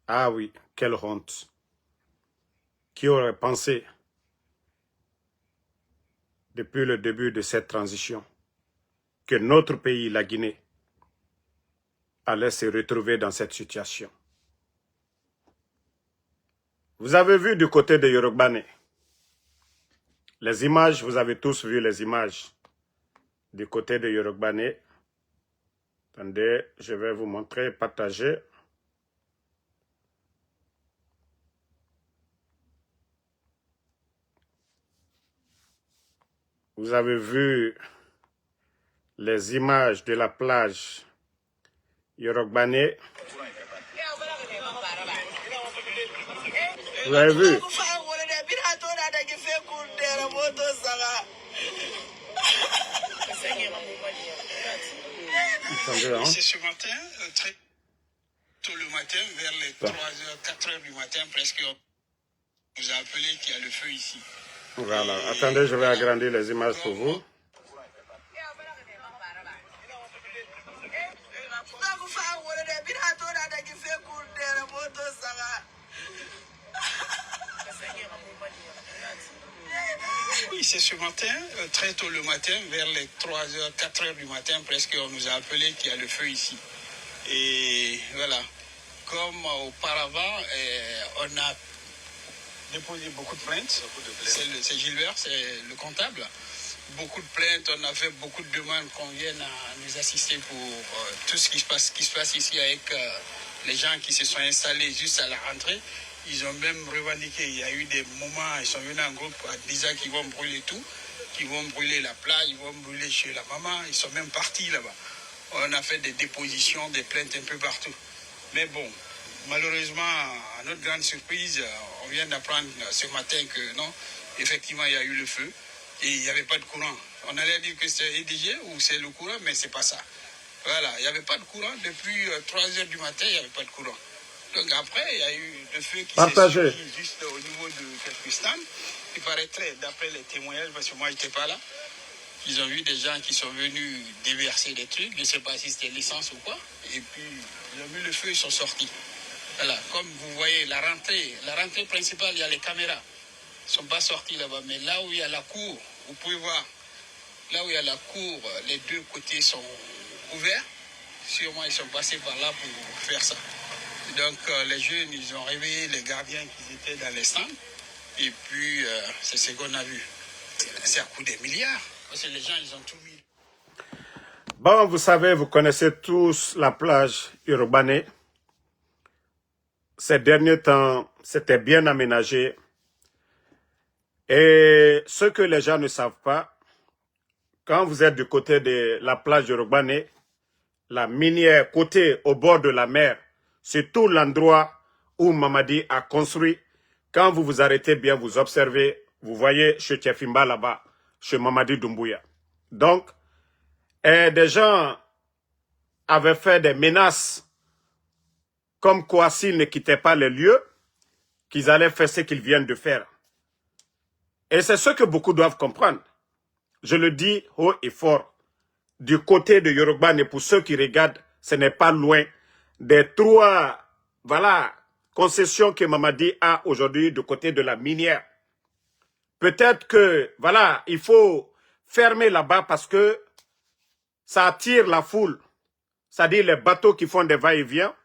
Ah oui, quelle honte. Qui aurait pensé, depuis le début de cette transition, que notre pays, la Guinée, allait se retrouver dans cette situation? Vous avez vu du côté de Yorubane, les images, vous avez tous vu les images du côté de Yorubane. Attendez, je vais vous montrer, partager. Vous avez vu les images de la plage Yorubane. Vous avez vu? C'est ce matin, très tôt le matin, vers les 3h, 4h du matin, presque, on vous a appelé qu'il y a le feu ici. Voilà, attendez, je vais agrandir les images pour vous. Oui, c'est ce matin, très tôt le matin, vers les 3h, 4h du matin, presque, on nous a appelé qu'il y a le feu ici. Et voilà, comme auparavant, on a déposé beaucoup de plaintes. C'est Gilbert, c'est le comptable. Beaucoup de plaintes, on a fait beaucoup de demandes qu'on vienne à nous assister pour tout ce qui se passe ici avec les gens qui se sont installés juste à la rentrée. Ils ont même revendiqué, il y a eu des moments, ils sont venus en groupe en disant qu'ils vont brûler tout, qu'ils vont brûler la plage, ils vont brûler chez la maman, ils sont même partis là-bas. On a fait des dépositions, des plaintes un peu partout. Mais bon, malheureusement, à notre grande surprise, on vient d'apprendre ce matin que non, effectivement, il y a eu le feu et il n'y avait pas de courant. On allait dire que c'est EDG ou c'est le courant, mais c'est pas ça. Voilà, il n'y avait pas de courant depuis 3h du matin, il n'y avait pas de courant. Donc après, il y a eu le feu qui s'est suivi juste au niveau de quelques stands. Il paraîtrait, d'après les témoignages, parce que moi, je n'étais pas là, ils ont vu des gens qui sont venus déverser des trucs, je ne sais pas si c'était l'essence ou quoi, et puis ils ont vu le feu, ils sont sortis. Voilà, comme vous voyez, la rentrée principale, il y a les caméras. Ils ne sont pas sortis là-bas, mais là où il y a la cour, vous pouvez voir, là où il y a la cour, les deux côtés sont ouverts. Sûrement, ils sont passés par là pour faire ça. Donc, les jeunes, ils ont réveillé les gardiens qui étaient dans les stands, et puis c'est ce qu'on a vu. C'est à coup des milliards. Parce que les gens, ils ont tout mis. Bon, vous savez, vous connaissez tous la plage Yorubane. Ces derniers temps, c'était bien aménagé. Et ce que les gens ne savent pas, quand vous êtes du côté de la plage Yorubane, la minière côté au bord de la mer, c'est tout l'endroit où Mamadi a construit. Quand vous vous arrêtez bien, vous observez, vous voyez chez Tchefimba là-bas, chez Mamadi Doumbouya. Donc, des gens avaient fait des menaces comme quoi s'ils ne quittaient pas les lieux, qu'ils allaient faire ce qu'ils viennent de faire. Et c'est ce que beaucoup doivent comprendre. Je le dis haut et fort. Du côté de Yorubane, et pour ceux qui regardent, ce n'est pas loin des trois, voilà, concessions que Mamadi a aujourd'hui du côté de la minière. Peut-être que, voilà, il faut fermer là-bas parce que ça attire la foule. C'est-à-dire les bateaux qui font des va-et-vient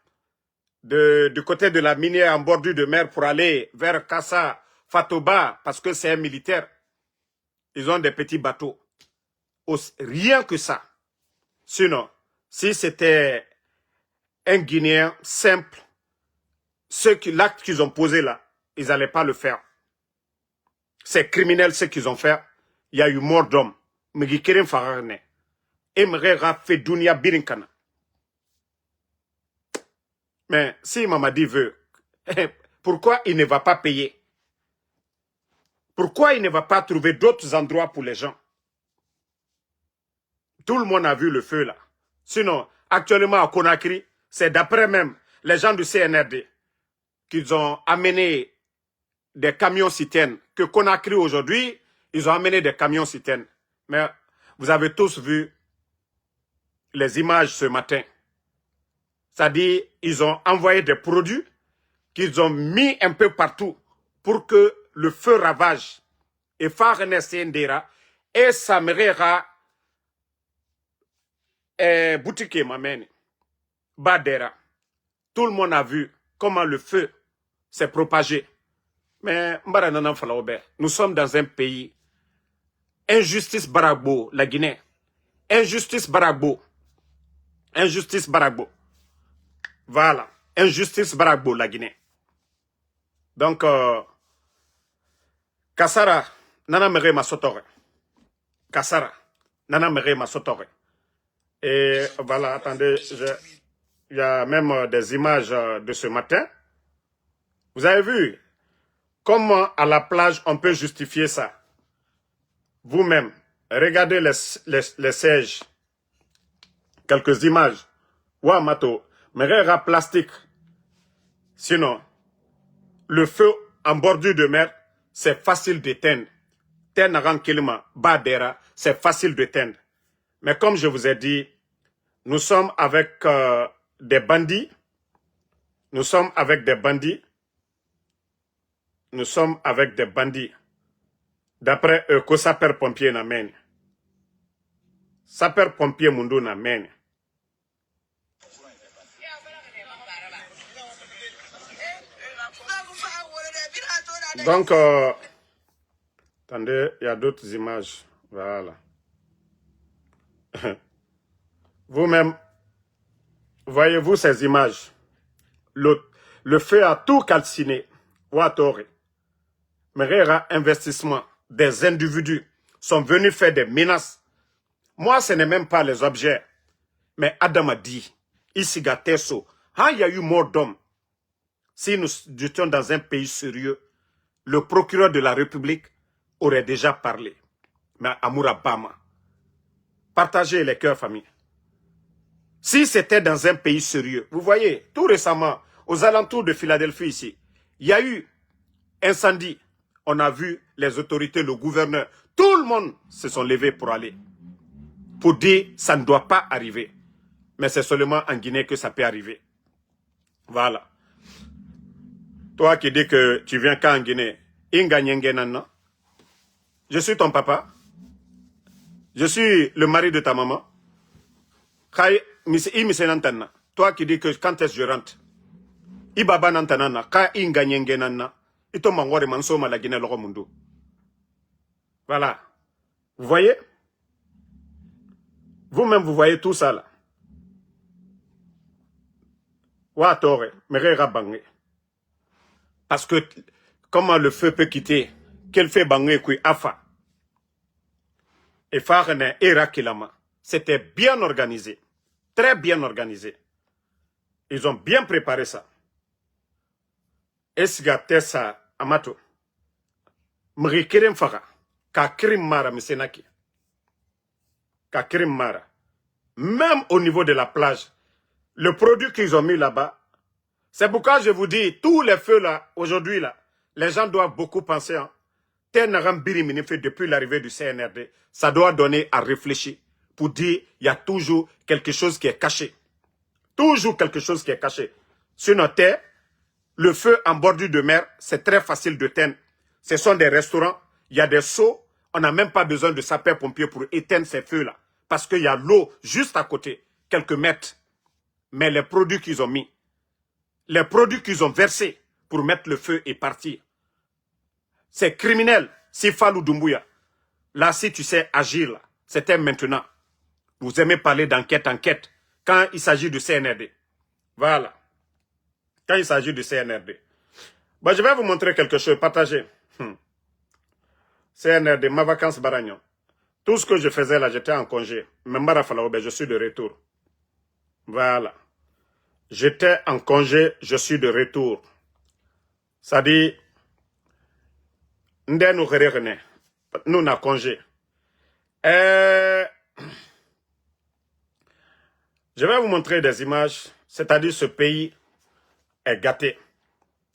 du côté de la minière en bordure de mer pour aller vers Kassa, Fatoba, parce que c'est un militaire. Ils ont des petits bateaux. Rien que ça. Sinon, si c'était un Guinéen simple, l'acte qu'ils ont posé là, ils n'allaient pas le faire. C'est criminel ce qu'ils ont fait. Il y a eu mort d'homme. Mais si Mamadi veut, pourquoi il ne va pas payer? Pourquoi il ne va pas trouver d'autres endroits pour les gens? Tout le monde a vu le feu là. Sinon, actuellement à Conakry, c'est d'après même les gens du CNRD qu'ils ont amené des camions-citernes. Que Conakry aujourd'hui, ils ont amené des camions-citernes. Mais vous avez tous vu les images ce matin. C'est-à-dire, ils ont envoyé des produits qu'ils ont mis un peu partout pour que le feu ravage. Et Farne Sendera et Samerera et Boutique Mameni, Badera. Tout le monde a vu comment le feu s'est propagé. Mais nous sommes dans un pays. Injustice Baragbo, la Guinée. Injustice Baragbo. Injustice Baragbo. Voilà. Injustice Baragbo, la Guinée. Donc, Kassara, Nana Mere Masotore. Kassara, Nana Mere Masotore. Et voilà, attendez, il y a même des images de ce matin. Vous avez vu comment à la plage on peut justifier ça? Vous-même, regardez les sièges. Quelques images. Wamato, Merera plastique. Sinon, le feu en bordure de mer, c'est facile d'éteindre. Tenaran Kilima, Badera, c'est facile d'éteindre. Mais comme je vous ai dit, nous sommes avec des bandits. Nous sommes avec des bandits. Nous sommes avec des bandits. D'après eux, que sapeur-pompier n'amène. Sapeur-pompier Mundo n'amène. Donc, attendez, il y a d'autres images. Voilà. Vous-même, voyez-vous ces images? Le feu a tout calciné. Ouattore. Merera investissement. Des individus sont venus faire des menaces. Moi, ce n'est même pas les objets. Mais Adam a dit, ici, Gatesso, il y a eu mort d'hommes. Si nous étions dans un pays sérieux, le procureur de la République aurait déjà parlé. Mais Amoura Bama, partagez les cœurs, famille. Si c'était dans un pays sérieux, vous voyez, tout récemment, aux alentours de Philadelphie ici, il y a eu incendie. On a vu les autorités, le gouverneur, tout le monde se sont levés pour aller. Pour dire, ça ne doit pas arriver. Mais c'est seulement en Guinée que ça peut arriver. Voilà. Toi qui dis que tu viens qu'en Guinée, je suis ton papa. Je suis le mari de ta maman. Toi qui dis que quand est-ce que je rentre, Ibaba Nantanana, Ka Inganyengenana, Ito Mangore Mansoma la Guinée Loromundo. Voilà. Vous voyez? Vous-même, vous voyez tout ça là. Ouattore, Merera Bangé. Parce que, comment le feu peut quitter? Quel fait Bangé kui Afa? Et Farne et Rakilama. C'était bien organisé. Très bien organisé. Ils ont bien préparé ça. Esga Tessa Amato. Mrikerem Fara. Kakrim Mara Misenaki. Kakrim Mara. Même au niveau de la plage, le produit qu'ils ont mis là-bas, c'est pourquoi je vous dis, tous les feux là, aujourd'hui là, les gens doivent beaucoup penser. Depuis l'arrivée du CNRD, ça doit donner à réfléchir pour dire il y a toujours quelque chose qui est caché. Toujours quelque chose qui est caché. Sur notre terre, le feu en bordure de mer, c'est très facile de teindre. Ce sont des restaurants, il y a des seaux, on n'a même pas besoin de sapeurs-pompiers pour éteindre ces feux-là. Parce qu'il y a l'eau juste à côté, quelques mètres. Mais les produits qu'ils ont mis, les produits qu'ils ont versés pour mettre le feu et partir, c'est criminel. Si Fallou Doumbouya, là, si tu sais agir, c'était maintenant. Vous aimez parler d'enquête, quand il s'agit du CNRD. Voilà. Quand il s'agit du CNRD. Bon, je vais vous montrer quelque chose, partagez. CNRD, ma vacance Baragnon. Tout ce que je faisais là, j'étais en congé. Membara Falaoube, je suis de retour. Voilà. J'étais en congé, je suis de retour. Ça dit, nous avons congé. Je vais vous montrer des images, c'est-à-dire ce pays est gâté.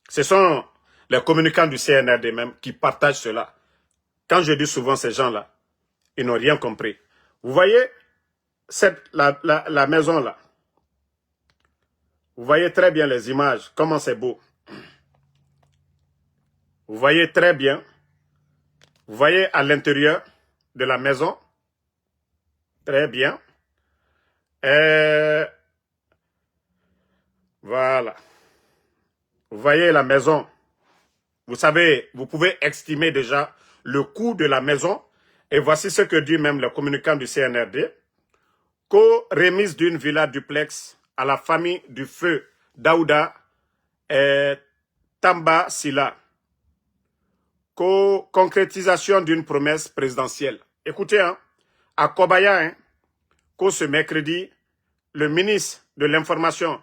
Ce sont les communicants du CNRD même qui partagent cela. Quand je dis souvent ces gens-là, ils n'ont rien compris. Vous voyez la maison là. Vous voyez très bien les images, comment c'est beau. Vous voyez très bien. Vous voyez à l'intérieur de la maison. Très bien. Voilà. Vous voyez la maison. Vous savez, vous pouvez estimer déjà le coût de la maison. Et voici ce que dit même le communicant du CNRD. Co-remise d'une villa duplex à la famille du feu Daouda et Tamba Sila. Co-concrétisation d'une promesse présidentielle. Écoutez, hein, à Kobaya, hein, ce mercredi, le ministre de l'Information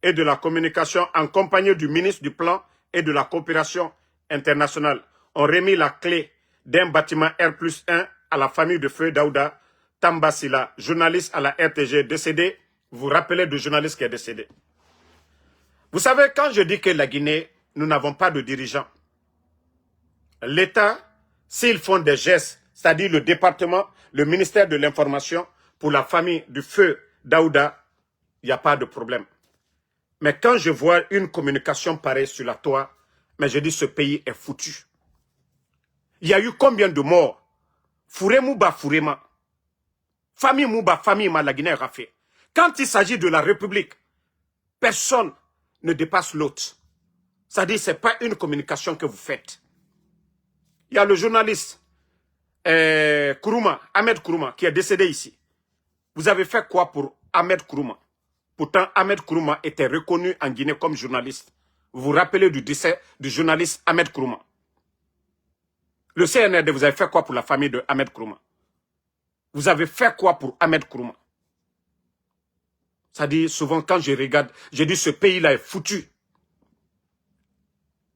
et de la Communication, en compagnie du ministre du Plan et de la Coopération internationale, ont remis la clé d'un bâtiment R+1 à la famille de feu Daouda Tambasila, journaliste à la RTG décédé. Vous vous rappelez du journaliste qui est décédé. Vous savez, quand je dis que la Guinée, nous n'avons pas de dirigeants, l'État, s'ils font des gestes, c'est-à-dire le département, le ministère de l'Information, pour la famille du feu Daouda, il n'y a pas de problème. Mais quand je vois une communication pareille sur la toile, mais je dis ce pays est foutu. Il y a eu combien de morts? Fouré Mouba, Fourema. Famille Mouba, famille Ma, la Guinée a fait. Quand il s'agit de la République, personne ne dépasse l'autre. C'est-à-dire, ce n'est pas une communication que vous faites. Il y a le journaliste Kourouma, Ahmed Kourouma, qui est décédé ici. Vous avez fait quoi pour Ahmed Kourouma? Pourtant, Ahmed Kourouma était reconnu en Guinée comme journaliste. Vous vous rappelez du décès du journaliste Ahmed Kourouma? Le CNRD, vous avez fait quoi pour la famille de Ahmed Kourouma? Vous avez fait quoi pour Ahmed Kourouma? C'est-à-dire, souvent, quand je regarde, je dis ce pays-là est foutu.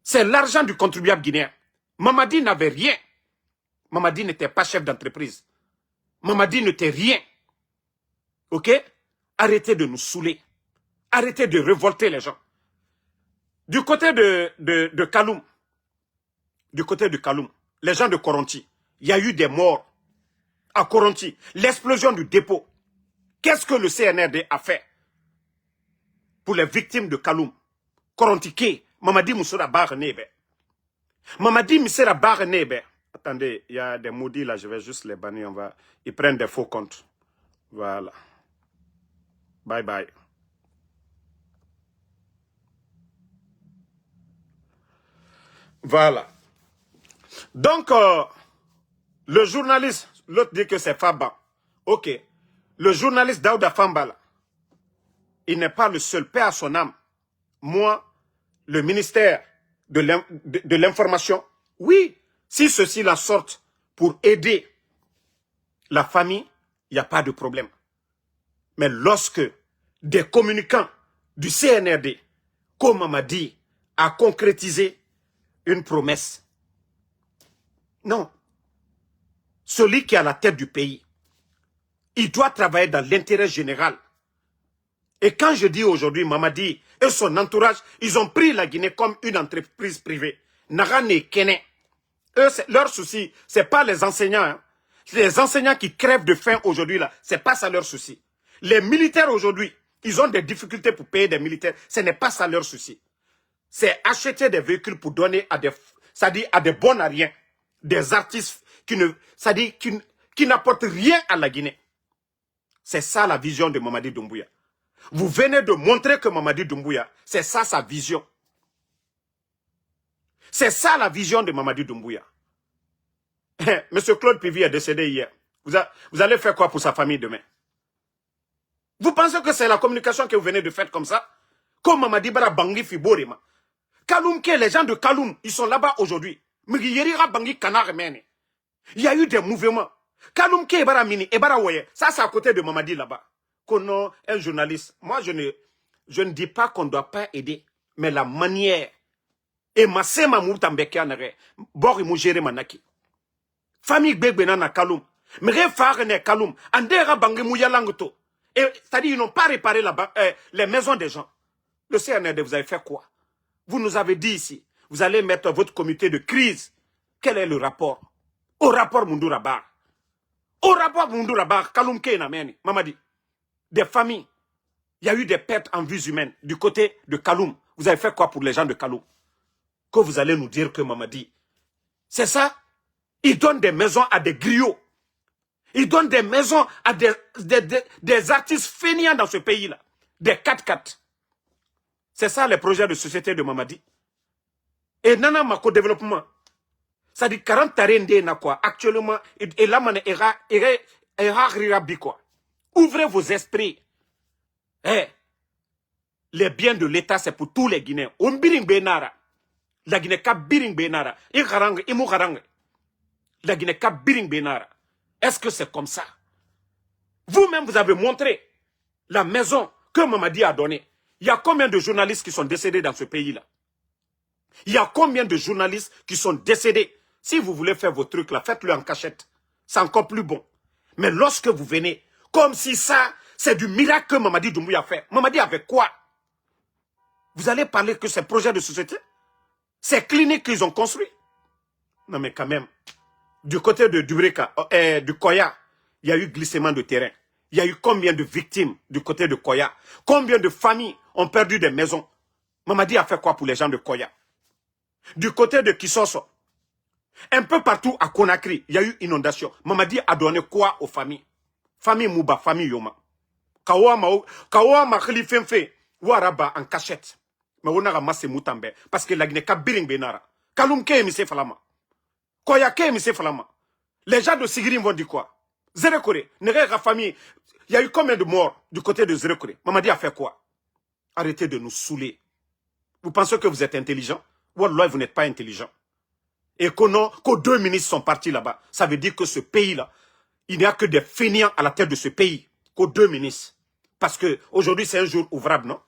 C'est l'argent du contribuable guinéen. Mamadi n'avait rien. Mamadi n'était pas chef d'entreprise. Mamadi n'était rien. Ok? Arrêtez de nous saouler. Arrêtez de révolter les gens. Du côté de Kaloum, les gens de Koronti, il y a eu des morts à Koronti. L'explosion du dépôt. Qu'est-ce que le CNRD a fait pour les victimes de Kaloum? Koronti, Mamadi Moussora Barnebe. Mamadi Moussora Barnebe. Attendez, il y a des maudits là, je vais juste les bannir. Ils prennent des faux comptes. Voilà. Bye bye. Voilà. Donc, le journaliste, l'autre dit que c'est Faba. Ok. Le journaliste Daouda Fambala, il n'est pas le seul, paix à son âme. Moi, le ministère de l'Information, oui, si ceux-ci la sortent pour aider la famille, il n'y a pas de problème. Mais lorsque des communicants du CNRD, comme Mamadi, a concrétisé une promesse, non. Celui qui est à la tête du pays, il doit travailler dans l'intérêt général. Et quand je dis aujourd'hui, Mamadi et son entourage, ils ont pris la Guinée comme une entreprise privée. Narane Kene. Eux, leur souci, ce n'est pas les enseignants. Hein. Les enseignants qui crèvent de faim aujourd'hui, là, ce n'est pas ça leur souci. Les militaires aujourd'hui, ils ont des difficultés pour payer des militaires. Ce n'est pas ça leur souci. C'est acheter des véhicules pour donner à des, c'est-à-dire à des bons à rien, des artistes qui n'apportent rien à la Guinée. C'est ça la vision de Mamadi Doumbouya. Vous venez de montrer que Mamadi Doumbouya, c'est ça sa vision. C'est ça la vision de Mamadi Doumbouya. Monsieur Claude Pivi est décédé hier. Vous allez faire quoi pour sa famille demain? Vous pensez que c'est la communication que vous venez de faire comme ça? Comme Mamadi Bara Bangi Fiborima. Kaloum, les gens de Kaloum, ils sont là-bas aujourd'hui. Il y a eu des mouvements. Kaloum Ke Bara Mini, Ebara Woye, ça c'est à côté de Mamadi là-bas. Qu'on un journaliste. Moi, je ne dis pas qu'on ne doit pas aider, mais la manière. Et ma sema moutambeke anare, bori moujere manaki. Famille Begbena na Kaloum. Mre fare ne Kaloum. Andera bangi mouyalangoto. Et c'est-à-dire, ils n'ont pas réparé les maisons des gens. Le CNRD, vous avez fait quoi? Vous nous avez dit ici, vous allez mettre votre comité de crise. Quel est le rapport? Au rapport Mundurabar. Au rapport Mundurabar, Kaloum Ke Nameni, Mamadi. Des familles. Il y a eu des pertes en vies humaines du côté de Kaloum. Vous avez fait quoi pour les gens de Kaloum? Que vous allez nous dire que Mamadi, c'est ça? Il donne des maisons à des griots. Il donne des maisons à des artistes fainéants dans ce pays-là. Des 4x4. C'est ça les projets de société de Mamadi. Et Nana Mako Développement. Ça dit 40 tarendés na quoi. Actuellement, et là, ouvrez vos esprits. Eh, les biens de l'État, c'est pour tous les Guinéens. La Guinée ka biring benara. La Guinée ka biring benara. Est-ce que c'est comme ça? Vous-même, vous avez montré la maison que Mamadi a donnée. Il y a combien de journalistes qui sont décédés dans ce pays-là? Il y a combien de journalistes qui sont décédés? Si vous voulez faire vos trucs là, faites-le en cachette. C'est encore plus bon. Mais lorsque vous venez, comme si ça, c'est du miracle que Mamadi Doumbouya a fait. Mamadi avait quoi? Vous allez parler que c'est projet de société? Ces cliniques qu'ils ont construit? Non mais quand même, du côté de Dubreka, du Koya, il y a eu glissement de terrain. Il y a eu combien de victimes du côté de Koya? Combien de familles ont perdu des maisons? Mamadi a fait quoi pour les gens de Koya? Du côté de Kisoso, un peu partout à Conakry, il y a eu inondation. Mamadi a donné quoi aux familles? Famille Mouba, famille Yoma. Kawa Makhli Fenfe, Waraba en cachette. Mais on a ramassé Moutambe. Parce que la Guinée ka biring benara. Kaloum ke emise falama. Koya ke emise falama. Les gens de Sigirim vont dire quoi? Zérekore, Nerega famille. Il y a eu combien de morts du côté de Zérekore? Mamadi a fait quoi? Arrêtez de nous saouler. Vous pensez que vous êtes intelligent? Wallah, vous n'êtes pas intelligent. Et que deux ministres sont partis là-bas. Ça veut dire que ce pays-là, il n'y a que des fainéants à la tête de ce pays. Que deux ministres. Parce que aujourd'hui c'est un jour ouvrable, non?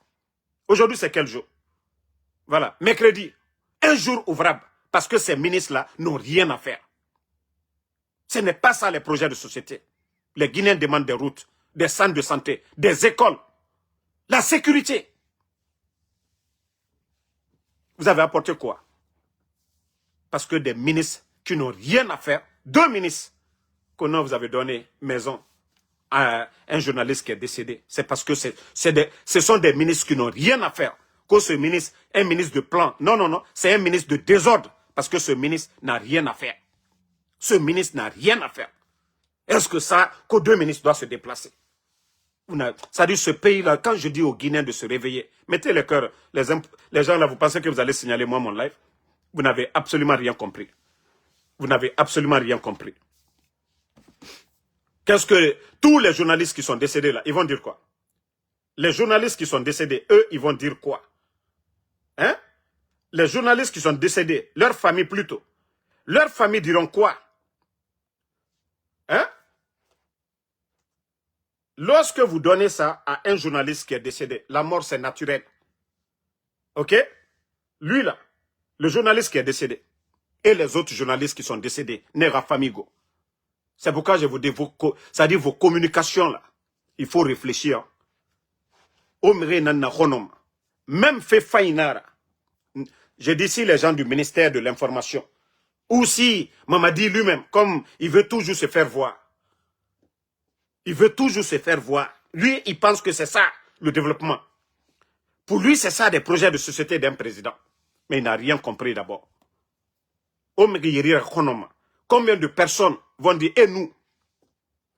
Aujourd'hui c'est quel jour? Voilà, mercredi. Un jour ouvrable. Parce que ces ministres-là n'ont rien à faire. Ce n'est pas ça les projets de société. Les Guinéens demandent des routes, des centres de santé, des écoles, la sécurité. Vous avez apporté quoi? Parce que des ministres qui n'ont rien à faire, deux ministres, que non, vous avez donné maison à un journaliste qui est décédé. C'est parce que ce sont des ministres qui n'ont rien à faire. Que ce ministre, un ministre de plan. Non, non, non, c'est un ministre de désordre. Parce que ce ministre n'a rien à faire. Ce ministre n'a rien à faire. Est-ce que ça, que deux ministres doivent se déplacer? Ça dit ce pays-là, quand je dis aux Guinéens de se réveiller, mettez le cœur, les gens là, vous pensez que vous allez signaler moi mon live? Vous n'avez absolument rien compris. Vous n'avez absolument rien compris. Qu'est-ce que tous les journalistes qui sont décédés là, ils vont dire quoi? Les journalistes qui sont décédés, eux, ils vont dire quoi? Hein? Les journalistes qui sont décédés, leur famille plutôt, leurs familles diront quoi? Hein? Lorsque vous donnez ça à un journaliste qui est décédé, la mort c'est naturel. Ok? Lui là, le journaliste qui est décédé, et les autres journalistes qui sont décédés, Nera Famigo. C'est pourquoi je vous dis, ça dit vos communications là, il faut réfléchir. Même fait Fainara. Je dis ici les gens du ministère de l'information. Ou si Mamadi lui-même, comme il veut toujours se faire voir. Il veut toujours se faire voir. Lui, il pense que c'est ça, le développement. Pour lui, c'est ça des projets de société d'un président. Mais il n'a rien compris d'abord. Combien de personnes vont dire, et nous?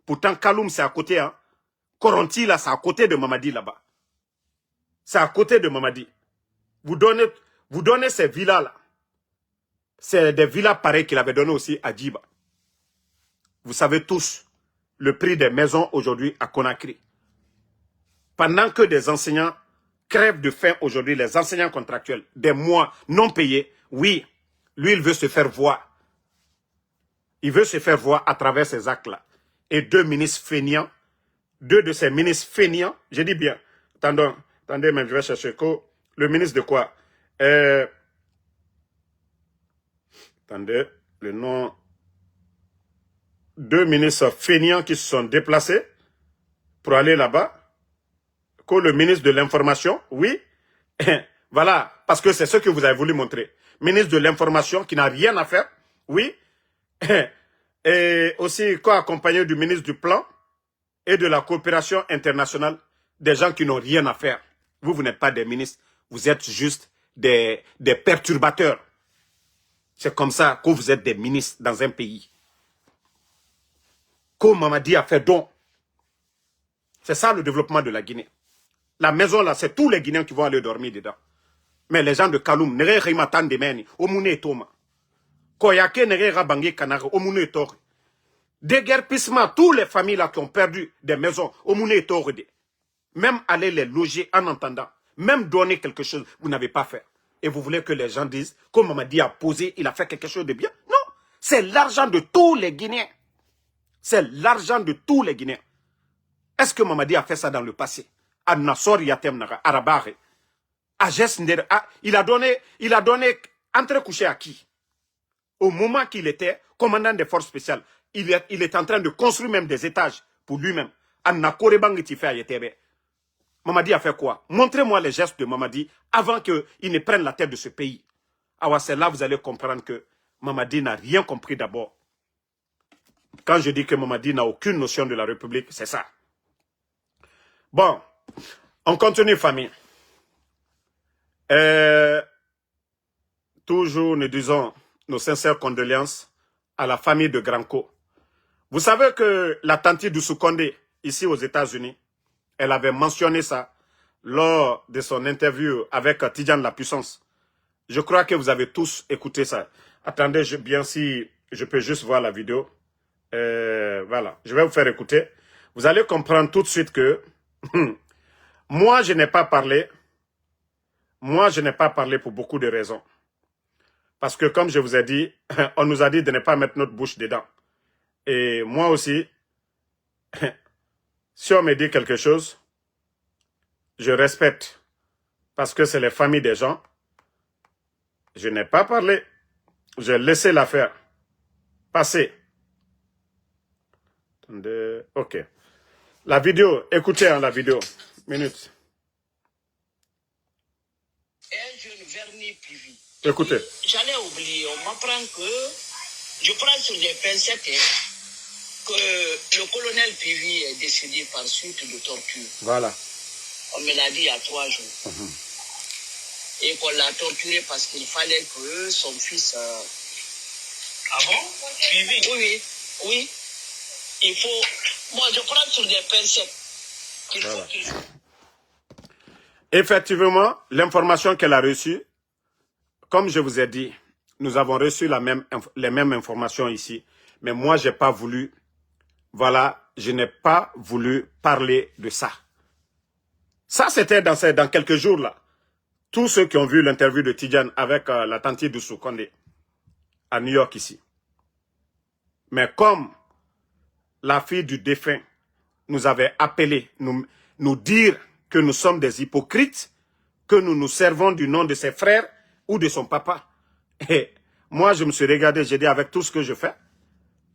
Pourtant, Kaloum, c'est à côté. Hein? Koronti, là, c'est à côté de Mamadi, là-bas. C'est à côté de Mamadi. Vous donnez ces villas-là. C'est des villas pareilles qu'il avait donné aussi à Djiba. Vous savez tous le prix des maisons aujourd'hui à Conakry. Pendant que des enseignants crèvent de faim aujourd'hui, les enseignants contractuels, des mois non payés, oui, lui, il veut se faire voir. Il veut se faire voir à travers ces actes-là. Et deux ministres fainéants, deux de ces ministres fainéants, je dis bien, attendez, même je vais chercher le ministre de quoi? Attendez, le nom. Deux ministres fainéants qui se sont déplacés pour aller là-bas. Que le ministre de l'information, oui. Voilà, parce que c'est ce que vous avez voulu montrer. Ministre de l'information qui n'a rien à faire, oui. Et aussi, quoi, accompagné du ministre du plan et de la coopération internationale, des gens qui n'ont rien à faire. Vous n'êtes pas des ministres. Vous êtes juste des perturbateurs. C'est comme ça que vous êtes des ministres dans un pays. Que Mamadi a fait don. C'est ça le développement de la Guinée. La maison là, c'est tous les Guinéens qui vont aller dormir dedans. Mais les gens de Kaloum, nere rimatan de meni, omune toma. Koyake nere rabangi kanare, omune tor. Déguerpissement, toutes les familles là qui ont perdu des maisons, omune tor. Même aller les loger en entendant, même donner quelque chose, vous n'avez pas fait. Et vous voulez que les gens disent, comme Mamadi a posé, il a fait quelque chose de bien. Non, c'est l'argent de tous les Guinéens. C'est l'argent de tous les Guinéens. Est-ce que Mamadi a fait ça dans le passé? À Nassor Yatem Nara, Arabare. À Jesnder, il a donné entre-couché à qui? Au moment qu'il était commandant des forces spéciales, il est en train de construire même des étages pour lui-même. À Nakorebang Tifé à Yetebe. Mamadi a fait quoi? Montrez-moi les gestes de Mamadi avant qu'il ne prenne la tête de ce pays. Alors c'est là que vous allez comprendre que Mamadi n'a rien compris d'abord. Quand je dis que Mamadi n'a aucune notion de la République, c'est ça. Bon, on continue, famille. Toujours nous disons nos sincères condoléances à la famille de Granco. Vous savez que la tante d'Oussou Condé, ici aux États-Unis, elle avait mentionné ça lors de son interview avec Tidjane La Puissance. Je crois que vous avez tous écouté ça. Attendez, bien si je peux juste voir la vidéo. Voilà, je vais vous faire écouter. Vous allez comprendre tout de suite que moi, je n'ai pas parlé. Moi, je n'ai pas parlé pour beaucoup de raisons. Parce que comme je vous ai dit, on nous a dit de ne pas mettre notre bouche dedans. Et moi aussi, si on me dit quelque chose, je respecte. Parce que c'est les familles des gens. Je n'ai pas parlé. J'ai laissé l'affaire passer. Attendez, ok. La vidéo, écoutez la vidéo. Minute. Un jeune vernis Pivi. Écoutez. J'allais oublier, on m'apprend que je prends sur des pincettes que le colonel Pivi est décédé par suite de torture. Voilà. On me l'a dit il y a 3 jours. Et qu'on l'a torturé parce qu'il fallait que son fils... Ah bon? Pivi? Oui, oui. Il faut... Moi, je prends sur des pincettes. Voilà. Effectivement, l'information qu'elle a reçue, comme je vous ai dit, nous avons reçu les mêmes informations ici. Mais moi, je n'ai pas voulu, voilà, je n'ai pas voulu parler de ça. Ça, c'était dans quelques jours là. Tous ceux qui ont vu l'interview de Tidjane avec la tante d'Oussou Condé à New York ici. Mais comme la fille du défunt nous avait appelé, nous dire que nous sommes des hypocrites, que nous nous servons du nom de ses frères ou de son papa. Et moi, je me suis regardé, j'ai dit avec tout ce que je fais,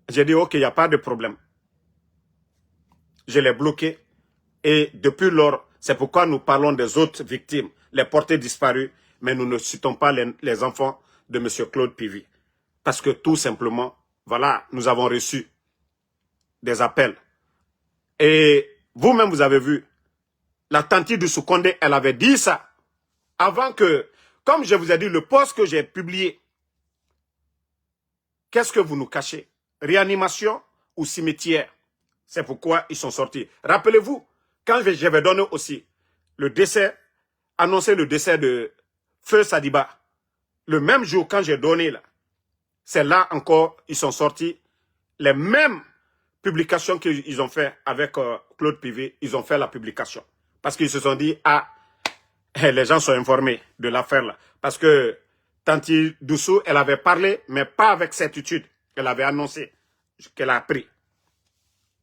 j'ai dit ok, il n'y a pas de problème. Je l'ai bloqué et depuis lors, c'est pourquoi nous parlons des autres victimes, les portés disparus, mais nous ne citons pas les enfants de M. Claude Pivi. Parce que tout simplement, voilà, nous avons reçu des appels. Et vous-même, vous avez vu, la tante de Soukonde, elle avait dit ça avant que, comme je vous ai dit, le post que j'ai publié, qu'est-ce que vous nous cachez? Réanimation ou cimetière? C'est pourquoi ils sont sortis. Rappelez-vous, quand j'avais donné aussi le décès, annoncé le décès de Feu Sadiba, le même jour quand j'ai donné là, c'est là encore, ils sont sortis, les mêmes publications qu'ils ont fait avec Claude Pivi, ils ont fait la publication. Parce qu'ils se sont dit, ah, les gens sont informés de l'affaire là. Parce que Tanti Doussou, elle avait parlé, mais pas avec certitude. Elle avait annoncé qu'elle a appris.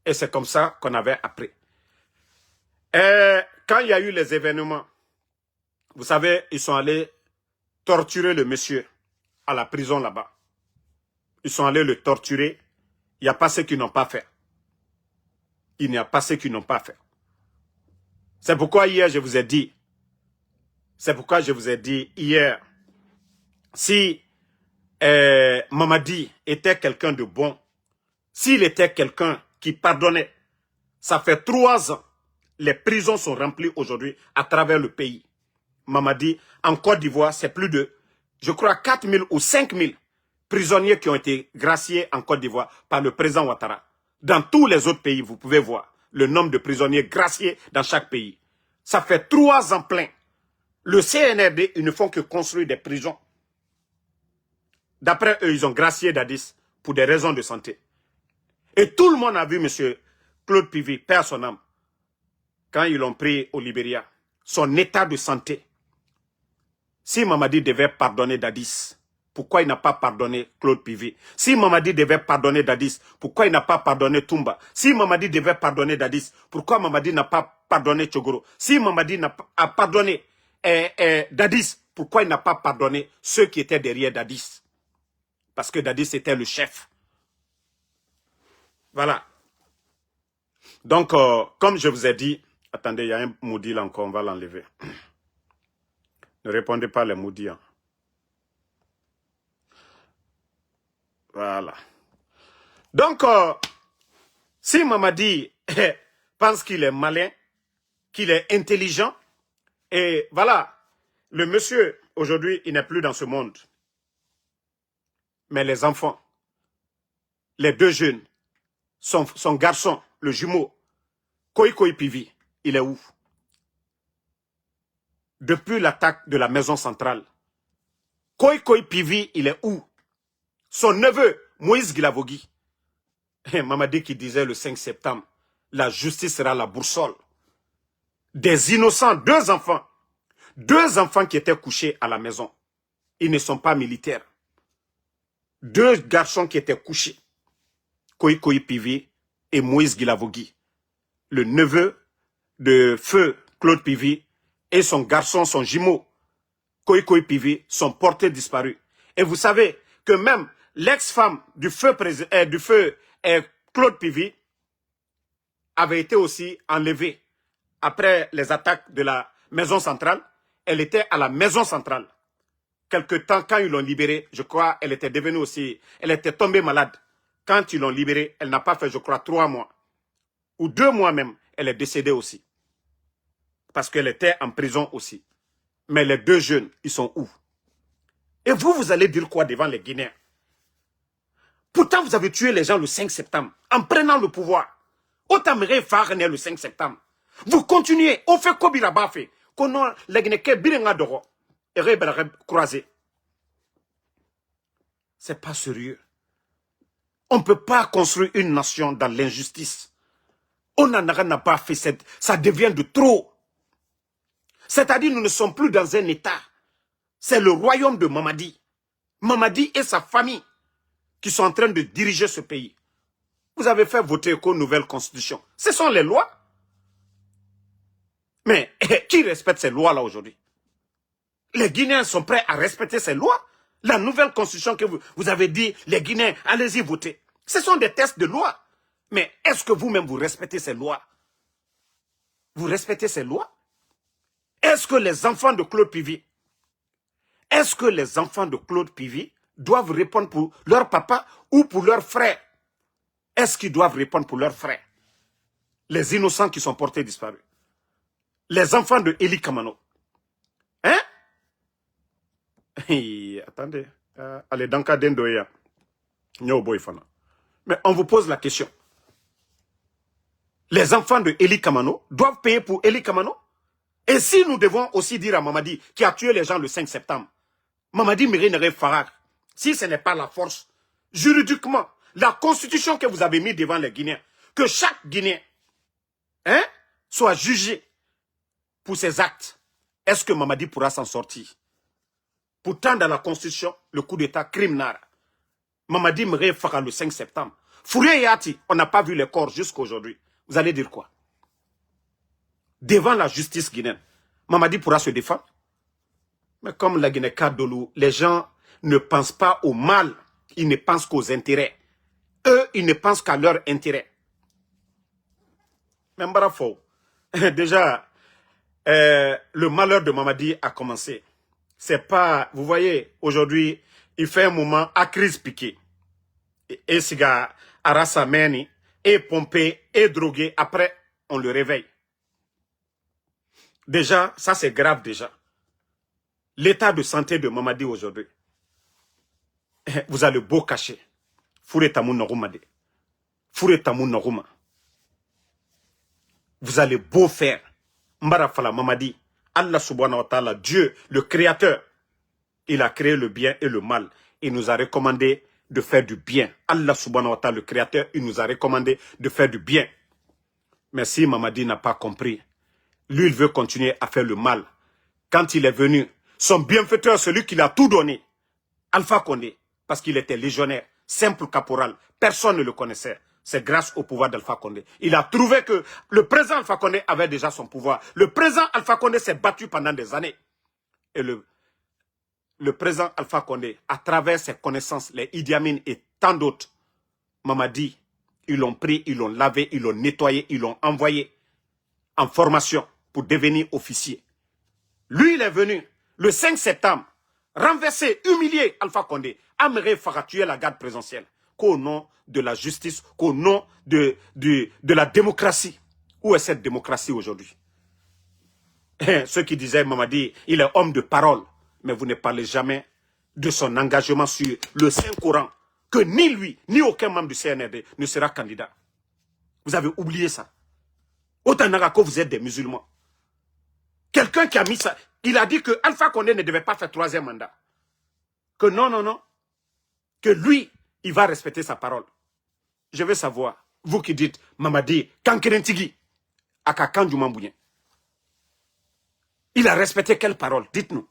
Et c'est comme ça qu'on avait appris. Et quand il y a eu les événements, vous savez, ils sont allés torturer le monsieur à la prison là-bas. Ils sont allés le torturer. Il n'y a pas ceux qui n'ont pas fait. Il n'y a pas ceux qui n'ont pas fait. C'est pourquoi hier, je vous ai dit, hier, si Mamadi était quelqu'un de bon, s'il était quelqu'un qui pardonnait, ça fait 3 ans, les prisons sont remplies aujourd'hui à travers le pays. Mamadi, en Côte d'Ivoire, c'est plus de, je crois, 4 000 ou 5 000 prisonniers qui ont été graciés en Côte d'Ivoire par le président Ouattara. Dans tous les autres pays, vous pouvez voir le nombre de prisonniers graciés dans chaque pays. Ça fait 3 ans plein. Le CNRD, ils ne font que construire des prisons. D'après eux, ils ont gracié Dadis pour des raisons de santé. Et tout le monde a vu M. Claude Pivi, père son âme, quand ils l'ont pris au Libéria, son état de santé. Si Mamadi devait pardonner Dadis, pourquoi il n'a pas pardonné Claude Pivi? Si Mamadi devait pardonner Dadis, pourquoi il n'a pas pardonné Toumba? Si Mamadi devait pardonner Dadis, pourquoi Mamadi n'a pas pardonné Tchogoro? Si Mamadi a pardonné Dadis, pourquoi il n'a pas pardonné ceux qui étaient derrière Dadis? Parce que Dadis était le chef. Voilà. Donc, comme je vous ai dit, attendez, il y a un maudit là encore, on va l'enlever. Ne répondez pas les maudits. Hein. Voilà. Donc, si Mamadi pense qu'il est malin, qu'il est intelligent, et voilà, le monsieur, aujourd'hui, il n'est plus dans ce monde. Mais les enfants, les 2 jeunes, son garçon, le jumeau, Koikoi Pivi, il est où? Depuis l'attaque de la maison centrale, Koikoi Pivi, il est où? Son neveu, Moïse Guilavogui, Mamadi qui disait le 5 septembre, la justice sera la boussole. Des innocents, 2 enfants. 2 enfants qui étaient couchés à la maison. Ils ne sont pas militaires. 2 garçons qui étaient couchés. Koikoi Pivi et Moïse Guilavogui. Le neveu de feu Claude Pivi et son garçon, son jumeau, Koikoi Pivi, sont portés disparus. Et vous savez que même l'ex-femme du feu Claude Pivi avait été aussi enlevée après les attaques de la maison centrale. Elle était à la maison centrale. Quelque temps, quand ils l'ont libérée, je crois, elle était devenue aussi, elle était tombée malade. Quand ils l'ont libérée, elle n'a pas fait, je crois, 3 mois. Ou 2 mois même, elle est décédée aussi. Parce qu'elle était en prison aussi. Mais les 2 jeunes, ils sont où? Et vous allez dire quoi devant les Guinéens? Pourtant, vous avez tué les gens le 5 septembre, en prenant le pouvoir. Autant faire le 5 septembre. Vous continuez, on fait comme il a fait. Qu'on a les Guinéens biringa doro. Et croisé. C'est pas sérieux. On ne peut pas construire une nation dans l'injustice. On n'en a pas fait, ça devient de trop. C'est-à-dire, nous ne sommes plus dans un état. C'est le royaume de Mamadi. Mamadi et sa famille qui sont en train de diriger ce pays. Vous avez fait voter une nouvelle constitution. Ce sont les lois. Mais qui respecte ces lois-là aujourd'hui? Les Guinéens sont prêts à respecter ces lois? La nouvelle constitution que vous avez dit, les Guinéens, allez-y voter. Ce sont des tests de loi. Mais est-ce que vous-même vous respectez ces lois? Vous respectez ces lois? Est-ce que les enfants de Claude Pivi, doivent répondre pour leur papa ou pour leur frère? Est-ce qu'ils doivent répondre pour leur frère? Les innocents qui sont portés disparus. Les enfants de Eli Kamano. Hein? Attendez. Allez, dans le cas d'Endoya. Mais on vous pose la question. Les enfants de Eli Kamano doivent payer pour Eli Kamano? Et si nous devons aussi dire à Mamadi qui a tué les gens le 5 septembre, Mamadi Mérine Farag, si ce n'est pas la force, juridiquement, la constitution que vous avez mise devant les Guinéens, que chaque Guinéen soit jugé pour ses actes, est-ce que Mamadi pourra s'en sortir? Pourtant, dans la constitution, le coup d'état criminel, Mamadi Mérine Farag le 5 septembre. Fourier Yati, on n'a pas vu les corps jusqu'à aujourd'hui. Vous allez dire quoi? Devant la justice guinéenne, Mamadi pourra se défendre. Mais comme la Guinée Kadolou, les gens ne pensent pas au mal, ils ne pensent qu'aux intérêts. Eux, ils ne pensent qu'à leur intérêt. Même bravo. Déjà, le malheur de Mamadi a commencé. C'est pas, vous voyez, aujourd'hui, il fait un moment à crise piquée. Et Siga, Arasameni, et pompé, et drogué. Après, on le réveille. Déjà, ça c'est grave déjà. l'état de santé de Mamadi aujourd'hui, vous allez beau cacher. Fouré Tamou Norumade. Fouré Tamou Noruma. Vous allez beau faire. Mbara Fala Mamadi. Allah subhanahu wa ta'ala, Dieu, le créateur, il a créé le bien et le mal. Il nous a recommandé de faire du bien. Allah subhanahu wa ta'ala, le créateur, il nous a recommandé de faire du bien. Mais si Mamadi n'a pas compris, lui, il veut continuer à faire le mal. Quand il est venu, son bienfaiteur, celui qui l'a tout donné, Alpha Condé, parce qu'il était légionnaire, simple caporal, personne ne le connaissait. C'est grâce au pouvoir d'Alpha Condé. Il a trouvé que le président Alpha Condé avait déjà son pouvoir. Le président Alpha Condé s'est battu pendant des années. Et le président Alpha Condé, à travers ses connaissances, les Idi Amin et tant d'autres, Mamadi, ils l'ont pris, ils l'ont lavé, ils l'ont nettoyé, ils l'ont envoyé en formation pour devenir officier. Lui, il est venu le 5 septembre, renverser, humilier Alpha Condé, Améré Farah tuer la garde présidentielle, qu'au nom de la justice, qu'au nom de la démocratie. Où est cette démocratie aujourd'hui? Ceux qui disaient, Mamadi, il est homme de parole, mais vous ne parlez jamais de son engagement sur le Saint-Coran, que ni lui, ni aucun membre du CNRD ne sera candidat. Vous avez oublié ça. Autant que vous êtes des musulmans. Quelqu'un qui a mis ça, il a dit que Alpha Condé ne devait pas faire 3e mandat. Que non, non, non. Que lui, il va respecter sa parole. Je veux savoir, vous qui dites, Mamadi, Kankerentigi, Akakan Djoumambouyen. Il a respecté quelle parole? Dites-nous.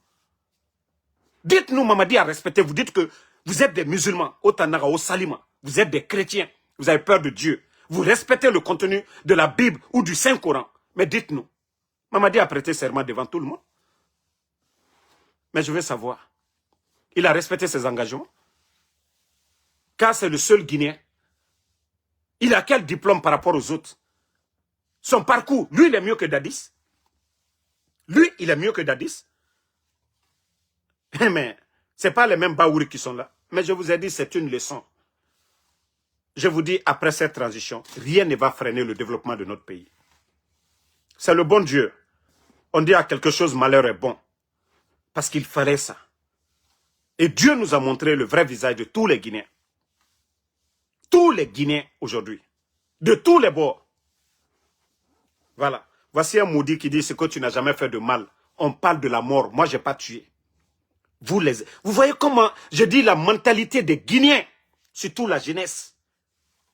Dites-nous, Mamadi a respecté. Vous dites que vous êtes des musulmans, Otanaga, au Salima. Vous êtes des chrétiens. Vous avez peur de Dieu. Vous respectez le contenu de la Bible ou du Saint-Coran. Mais dites-nous. Mamadi a prêté serment devant tout le monde. Mais je veux savoir. Il a respecté ses engagements. Car c'est le seul Guinéen. Il a quel diplôme par rapport aux autres? Son parcours, lui, il est mieux que Dadis. Lui, il est mieux que Dadis. Mais ce n'est pas les mêmes Baouri qui sont là. Mais je vous ai dit, c'est une leçon. Je vous dis, après cette transition, rien ne va freiner le développement de notre pays. C'est le bon Dieu. On dit à quelque chose, malheur est bon. Parce qu'il fallait ça. Et Dieu nous a montré le vrai visage de tous les Guinéens. Tous les Guinéens aujourd'hui. De tous les bords. Voilà. Voici un maudit qui dit ce que tu n'as jamais fait de mal. On parle de la mort. Moi, je n'ai pas tué. Vous voyez comment, je dis la mentalité des Guinéens, surtout la jeunesse.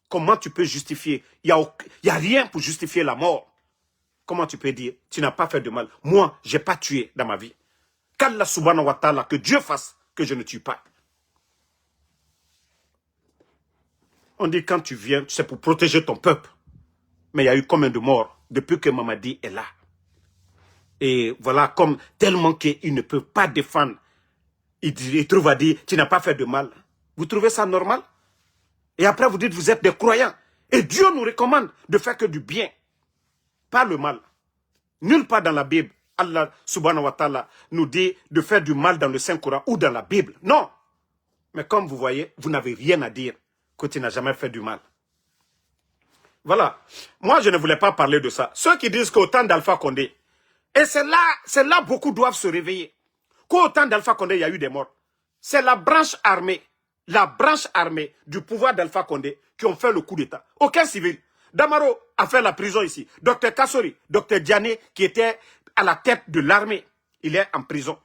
Comment tu peux justifier? Il n'y a rien pour justifier la mort. Comment tu peux dire, tu n'as pas fait de mal? Moi, je n'ai pas tué dans ma vie. Qu'Allah subhanahu wa ta'ala, que Dieu fasse que je ne tue pas. On dit quand tu viens, c'est pour protéger ton peuple. Mais il y a eu combien de morts depuis que Mamadi est là? Et voilà, comme tellement qu'il ne peut pas défendre. Il trouve à dire, tu n'as pas fait de mal. Vous trouvez ça normal? Et après vous dites, vous êtes des croyants. Et Dieu nous recommande de faire que du bien. Pas le mal. Nulle part dans la Bible, Allah subhanahu wa ta'ala nous dit de faire du mal dans le Saint-Coran ou dans la Bible. Non. Mais comme vous voyez, vous n'avez rien à dire que tu n'as jamais fait du mal. Voilà. Moi, je ne voulais pas parler de ça. Ceux qui disent qu'au temps d'Alpha Condé, et c'est là beaucoup doivent se réveiller. Qu'au temps d'Alpha Condé, il y a eu des morts. C'est la branche armée du pouvoir d'Alpha Condé qui ont fait le coup d'État. Aucun civil. Damaro a fait la prison ici. Docteur Kassori, Docteur Diané, qui était à la tête de l'armée, il est en prison.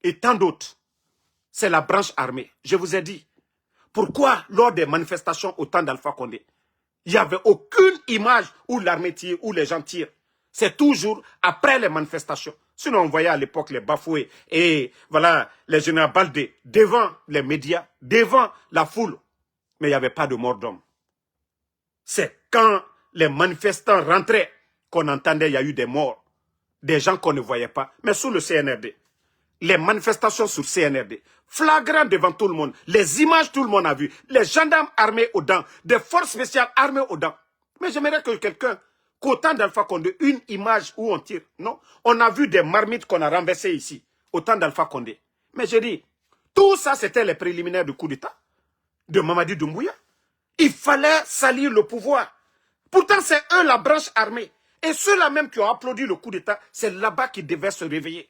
Et tant d'autres. C'est la branche armée. Je vous ai dit, pourquoi lors des manifestations au temps d'Alpha Condé, il n'y avait aucune image où l'armée tire, où les gens tirent. C'est toujours après les manifestations. Sinon, on voyait à l'époque les Bafoués et voilà, les généraux Baldé devant les médias, devant la foule. Mais il n'y avait pas de mort d'homme. C'est quand les manifestants rentraient qu'on entendait qu'il y a eu des morts. Des gens qu'on ne voyait pas. Mais sous le CNRD, les manifestations sur CNRD, flagrant devant tout le monde, les images tout le monde a vu, les gendarmes armés aux dents, des forces spéciales armées aux dents. Mais j'aimerais que quelqu'un, qu'au temps d'Alpha Condé, une image où on tire. Non, on a vu des marmites qu'on a renversées ici, au temps d'Alpha Condé. Mais je dis, tout ça c'était les préliminaires du coup d'État de Mamadi Doumbouya. Il fallait salir le pouvoir. Pourtant c'est eux la branche armée. Et ceux-là même qui ont applaudi le coup d'État, c'est là-bas qu'ils devaient se réveiller.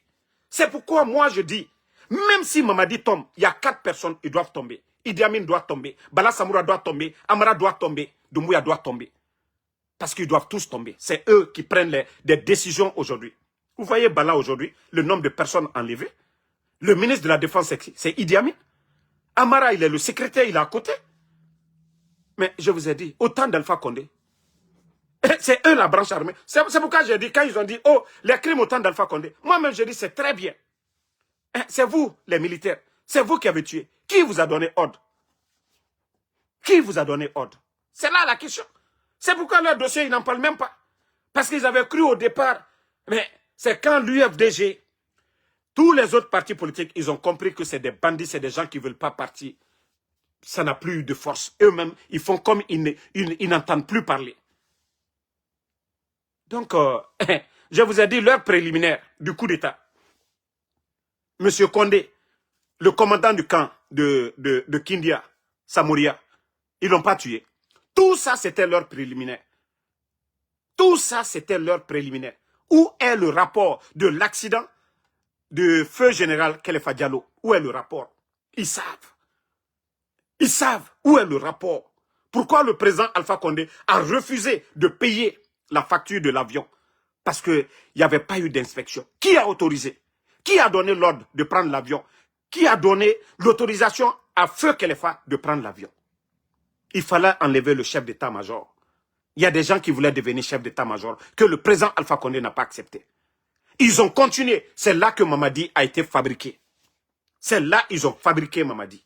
C'est pourquoi moi je dis, même si Mamadi tombe, il y a 4 personnes qui doivent tomber. Idi Amin doit tomber, Bala Samoura doit tomber, Amara doit tomber, Doumbouya doit tomber. Parce qu'ils doivent tous tomber. C'est eux qui prennent des décisions aujourd'hui. Vous voyez Bala aujourd'hui, le nombre de personnes enlevées. Le ministre de la Défense, c'est Idi Amin. Amara, il est le secrétaire, il est à côté. Mais je vous ai dit, autant d'Alpha Condé. C'est eux la branche armée. C'est pourquoi j'ai dit, quand ils ont dit, oh, les crimes autant d'Alpha Condé. Moi-même, je dis, c'est très bien. C'est vous, les militaires. C'est vous qui avez tué. Qui vous a donné ordre? Qui vous a donné ordre? C'est là la question. C'est pourquoi leur dossier, ils n'en parlent même pas. Parce qu'ils avaient cru au départ. Mais c'est quand l'UFDG, tous les autres partis politiques, ils ont compris que c'est des bandits, c'est des gens qui ne veulent pas partir. Ça n'a plus eu de force. Eux-mêmes, ils font comme ils n'entendent plus parler. Donc, je vous ai dit l'heure préliminaire du coup d'État. Monsieur Condé, le commandant du camp de Kindia, Samouria, ils ne l'ont pas tué. Tout ça, c'était leur préliminaire. Tout ça, c'était leur préliminaire. Où est le rapport de l'accident de feu général Khalifa Diallo? Où est le rapport? Ils savent. Ils savent où est le rapport. Pourquoi le président Alpha Condé a refusé de payer la facture de l'avion? Parce qu'il n'y avait pas eu d'inspection. Qui a autorisé? Qui a donné l'ordre de prendre l'avion? Qui a donné l'autorisation à Feu Khalifa de prendre l'avion? Il fallait enlever le chef d'état-major. Il y a des gens qui voulaient devenir chef d'état-major que le président Alpha Condé n'a pas accepté. Ils ont continué. C'est là que Mamadi a été fabriqué. C'est là qu'ils ont fabriqué Mamadi.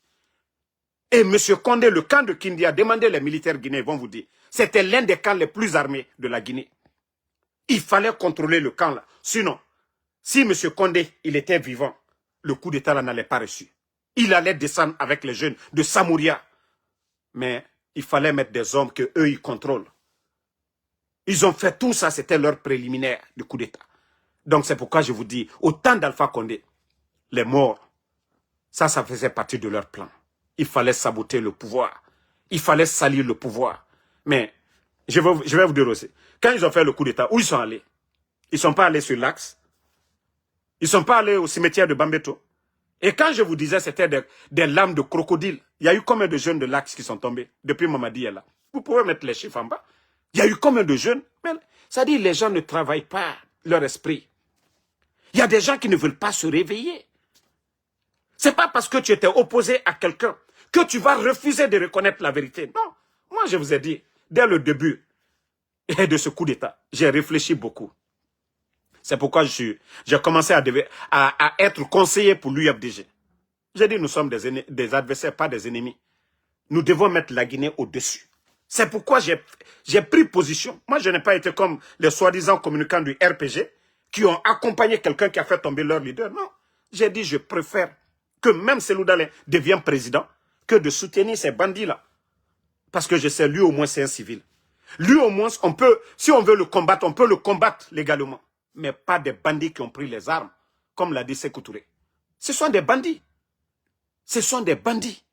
Et M. Condé, le camp de Kindia, demandez les militaires guinéens, ils vont vous dire. C'était l'un des camps les plus armés de la Guinée. Il fallait contrôler le camp là. Sinon, si M. Condé, il était vivant, le coup d'État là n'allait pas reçu. Il allait descendre avec les jeunes de Samouria. Mais il fallait mettre des hommes que eux ils contrôlent. Ils ont fait tout ça, c'était leur préliminaire du coup d'État. Donc c'est pourquoi je vous dis, au temps d'Alpha Condé, les morts, ça faisait partie de leur plan. Il fallait saboter le pouvoir. Il fallait salir le pouvoir. Mais je vais vous dire aussi, quand ils ont fait le coup d'État, où ils sont allés? Ils ne sont pas allés sur l'Axe. Ils ne sont pas allés au cimetière de Bambeto. Et quand je vous disais c'était des lames de crocodile, il y a eu combien de jeunes de l'Axe qui sont tombés depuis Mamadi est là? Vous pouvez mettre les chiffres en bas. Il y a eu combien de jeunes? Mais ça dit les gens ne travaillent pas leur esprit. Il y a des gens qui ne veulent pas se réveiller. Ce n'est pas parce que tu étais opposé à quelqu'un que tu vas refuser de reconnaître la vérité. Non. Moi, je vous ai dit, dès le début de ce coup d'État, j'ai réfléchi beaucoup. C'est pourquoi j'ai commencé à être conseiller pour l'UFDG. J'ai dit, nous sommes des adversaires, pas des ennemis. Nous devons mettre la Guinée au-dessus. C'est pourquoi j'ai pris position. Moi, je n'ai pas été comme les soi-disant communicants du RPG qui ont accompagné quelqu'un qui a fait tomber leur leader. Non. J'ai dit, je préfère que même Cellou Dalein devienne président que de soutenir ces bandits-là. Parce que je sais, lui au moins, c'est un civil. Lui au moins, si on veut le combattre, on peut le combattre légalement. Mais pas des bandits qui ont pris les armes, comme l'a dit Sékou Touré. Ce sont des bandits. Ce sont des bandits.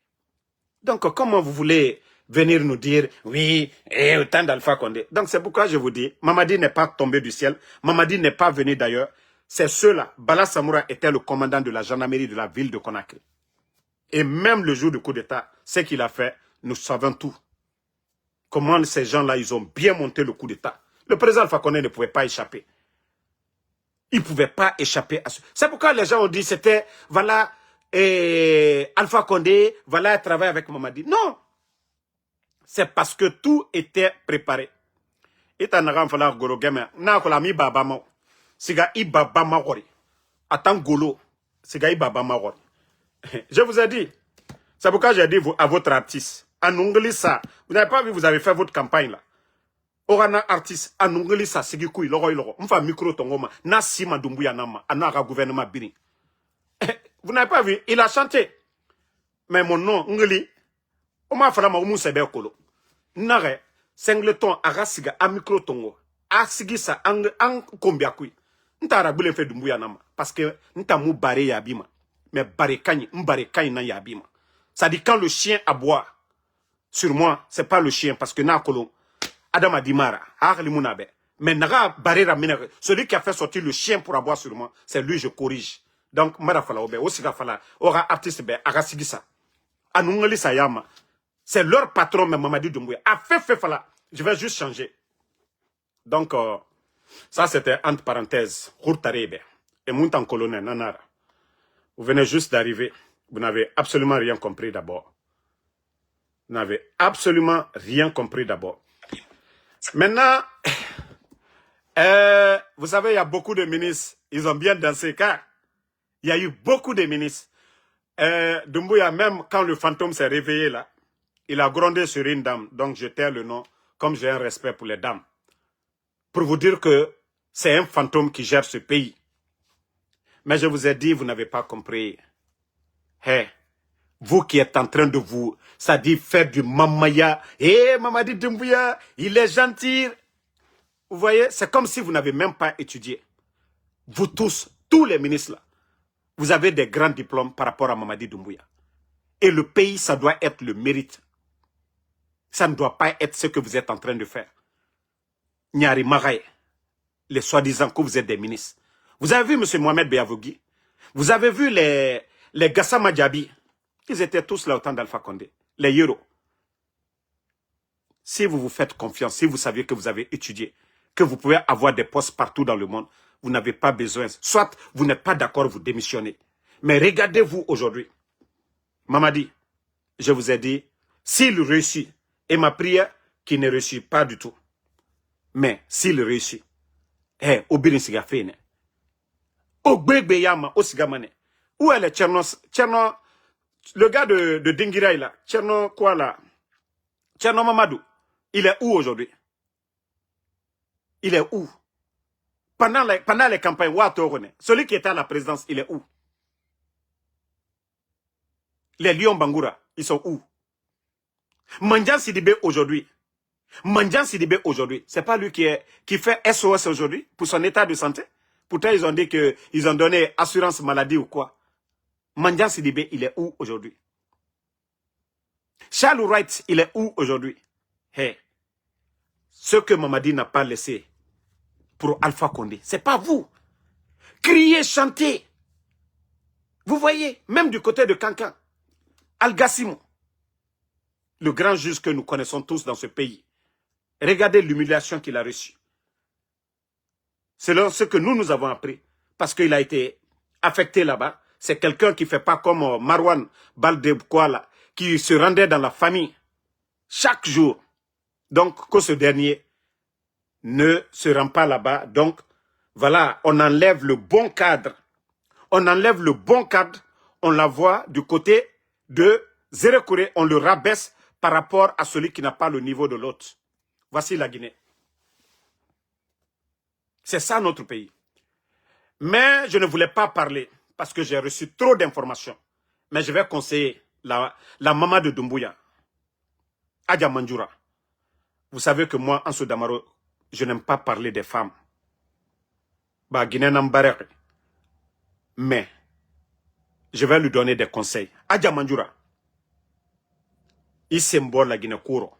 Donc, comment vous voulez venir nous dire, oui, autant d'Alpha Condé. Donc, c'est pourquoi je vous dis, Mamadi n'est pas tombé du ciel. Mamadi n'est pas venu d'ailleurs. C'est ceux-là. Bala Samoura était le commandant de la gendarmerie de la ville de Conakry. Et même le jour du coup d'État, ce qu'il a fait, nous savons tout. Comment ces gens-là, ils ont bien monté le coup d'État. Le président Alpha Condé ne pouvait pas échapper. Il ne pouvait pas échapper à ce... C'est pourquoi les gens ont dit, c'était, voilà, Alpha Condé, voilà, travaille avec Mamadi. Non. C'est parce que tout était préparé. Et tu as fait la golo game. Na ko la mi baba ma. Siga i baba ma wori. Attends golo. Siga i baba ma wori. Je vous ai dit. C'est pourquoi j'ai dit à votre artiste. En anglais ça. Vous n'avez pas vu, vous avez fait votre campagne là. Orana artiste. En anglais ça. Sigi kui loro loro. Mfa micro tongoma. Na sima dumbuya nama. Anaka gouvernement bini. Vous n'avez pas vu. Il a chanté. Mais mon nom, Ngeli. Oma fala ma umu sebe kolo. Nare. Sengleton arasiga a micro tongo. Asigi sa ang kombia kui. Nta arabule fe dumbuya nama. Parce que nta mou bare yabima. Mais bare kanyi. Mbare kanyi na yabima. Ça dit quand le chien aboie sur moi, c'est pas le chien. Parce que na kolo. Adam Adimara. Arli munabe. Mais naga bare ramine. Celui qui a fait sortir le chien pour aboie sur moi, c'est lui je corrige. Donc, mara fala obe, osiga fala, ora artiste be, aga sigisa. Anungali sayama. C'est leur patron, même Mamadi Doumbouya. A fait fala. Je vais juste changer. Donc, ça c'était entre parenthèses. Rourtarebe. Et Mountan colonel, nanara. Vous venez juste d'arriver. Vous n'avez absolument rien compris d'abord. Vous n'avez absolument rien compris d'abord. Maintenant, vous savez, il y a beaucoup de ministres. Ils ont bien dansé car il y a eu beaucoup de ministres. Doumbouya, même quand le fantôme s'est réveillé là, il a grondé sur une dame. Donc je tais le nom, comme j'ai un respect pour les dames. Pour vous dire que c'est un fantôme qui gère ce pays. Mais je vous ai dit, vous n'avez pas compris. Hey, vous qui êtes en train de vous, ça dit faire du mamaya. Mamadi Doumbouya, il est gentil. Vous voyez, c'est comme si vous n'avez même pas étudié. Vous tous, tous les ministres là, vous avez des grands diplômes par rapport à Mamadi Doumbouya. Et le pays, ça doit être le mérite. Ça ne doit pas être ce que vous êtes en train de faire. Nyari Maraye, les soi-disant que vous êtes des ministres. Vous avez vu M. Mohamed Beyavogui? Vous avez vu les Gassama Diaby? Ils étaient tous là au temps d'Alpha Condé. Les Yoro. Si vous vous faites confiance, si vous saviez que vous avez étudié, que vous pouvez avoir des postes partout dans le monde, vous n'avez pas besoin. Soit vous n'êtes pas d'accord, vous démissionnez. Mais regardez-vous aujourd'hui. Mamadi, je vous ai dit, s'il réussit, et ma prière qui ne réussit pas du tout, mais s'il réussit, Obirin Sigafene, Ogbegbe Osigamane, où est le Tcherno, le gars de Dingirai là, Tcherno quoi là, Tcherno Mamadou, il est où aujourd'hui? Il est où? Pendant les campagnes, celui qui était à la présidence, il est où? Les Lions Bangoura, ils sont où? Mandian Sidibé aujourd'hui. Mandian Sidibé aujourd'hui. C'est pas lui qui fait SOS aujourd'hui pour son état de santé. Pourtant, ils ont dit qu'ils ont donné assurance maladie ou quoi. Mandian Sidibé, il est où aujourd'hui? Charles Wright, il est où aujourd'hui? Hey. Ce que Mamadi n'a pas laissé pour Alpha Condé, c'est pas vous. Criez, chantez. Vous voyez, même du côté de Kankan, Al-Gassimo, le grand juge que nous connaissons tous dans ce pays. Regardez l'humiliation qu'il a reçue. Selon ce que nous avons appris, parce qu'il a été affecté là-bas, c'est quelqu'un qui ne fait pas comme Marwan Baldebkwala, qui se rendait dans la famille chaque jour. Donc, que ce dernier ne se rend pas là-bas. Donc, voilà, on enlève le bon cadre. On enlève le bon cadre, on la voit du côté de Zérekouré, on le rabaisse par rapport à celui qui n'a pas le niveau de l'autre. Voici la Guinée. C'est ça notre pays. Mais je ne voulais pas parler parce que j'ai reçu trop d'informations. Mais je vais conseiller la maman de Doumbouya, Adja Mandjoura. Vous savez que moi, Anso Damaro, je n'aime pas parler des femmes. Bah, Guinée n'embarque. Mais, je vais lui donner des conseils. Adja Mandjoura. Isembo la Guinée Kouro.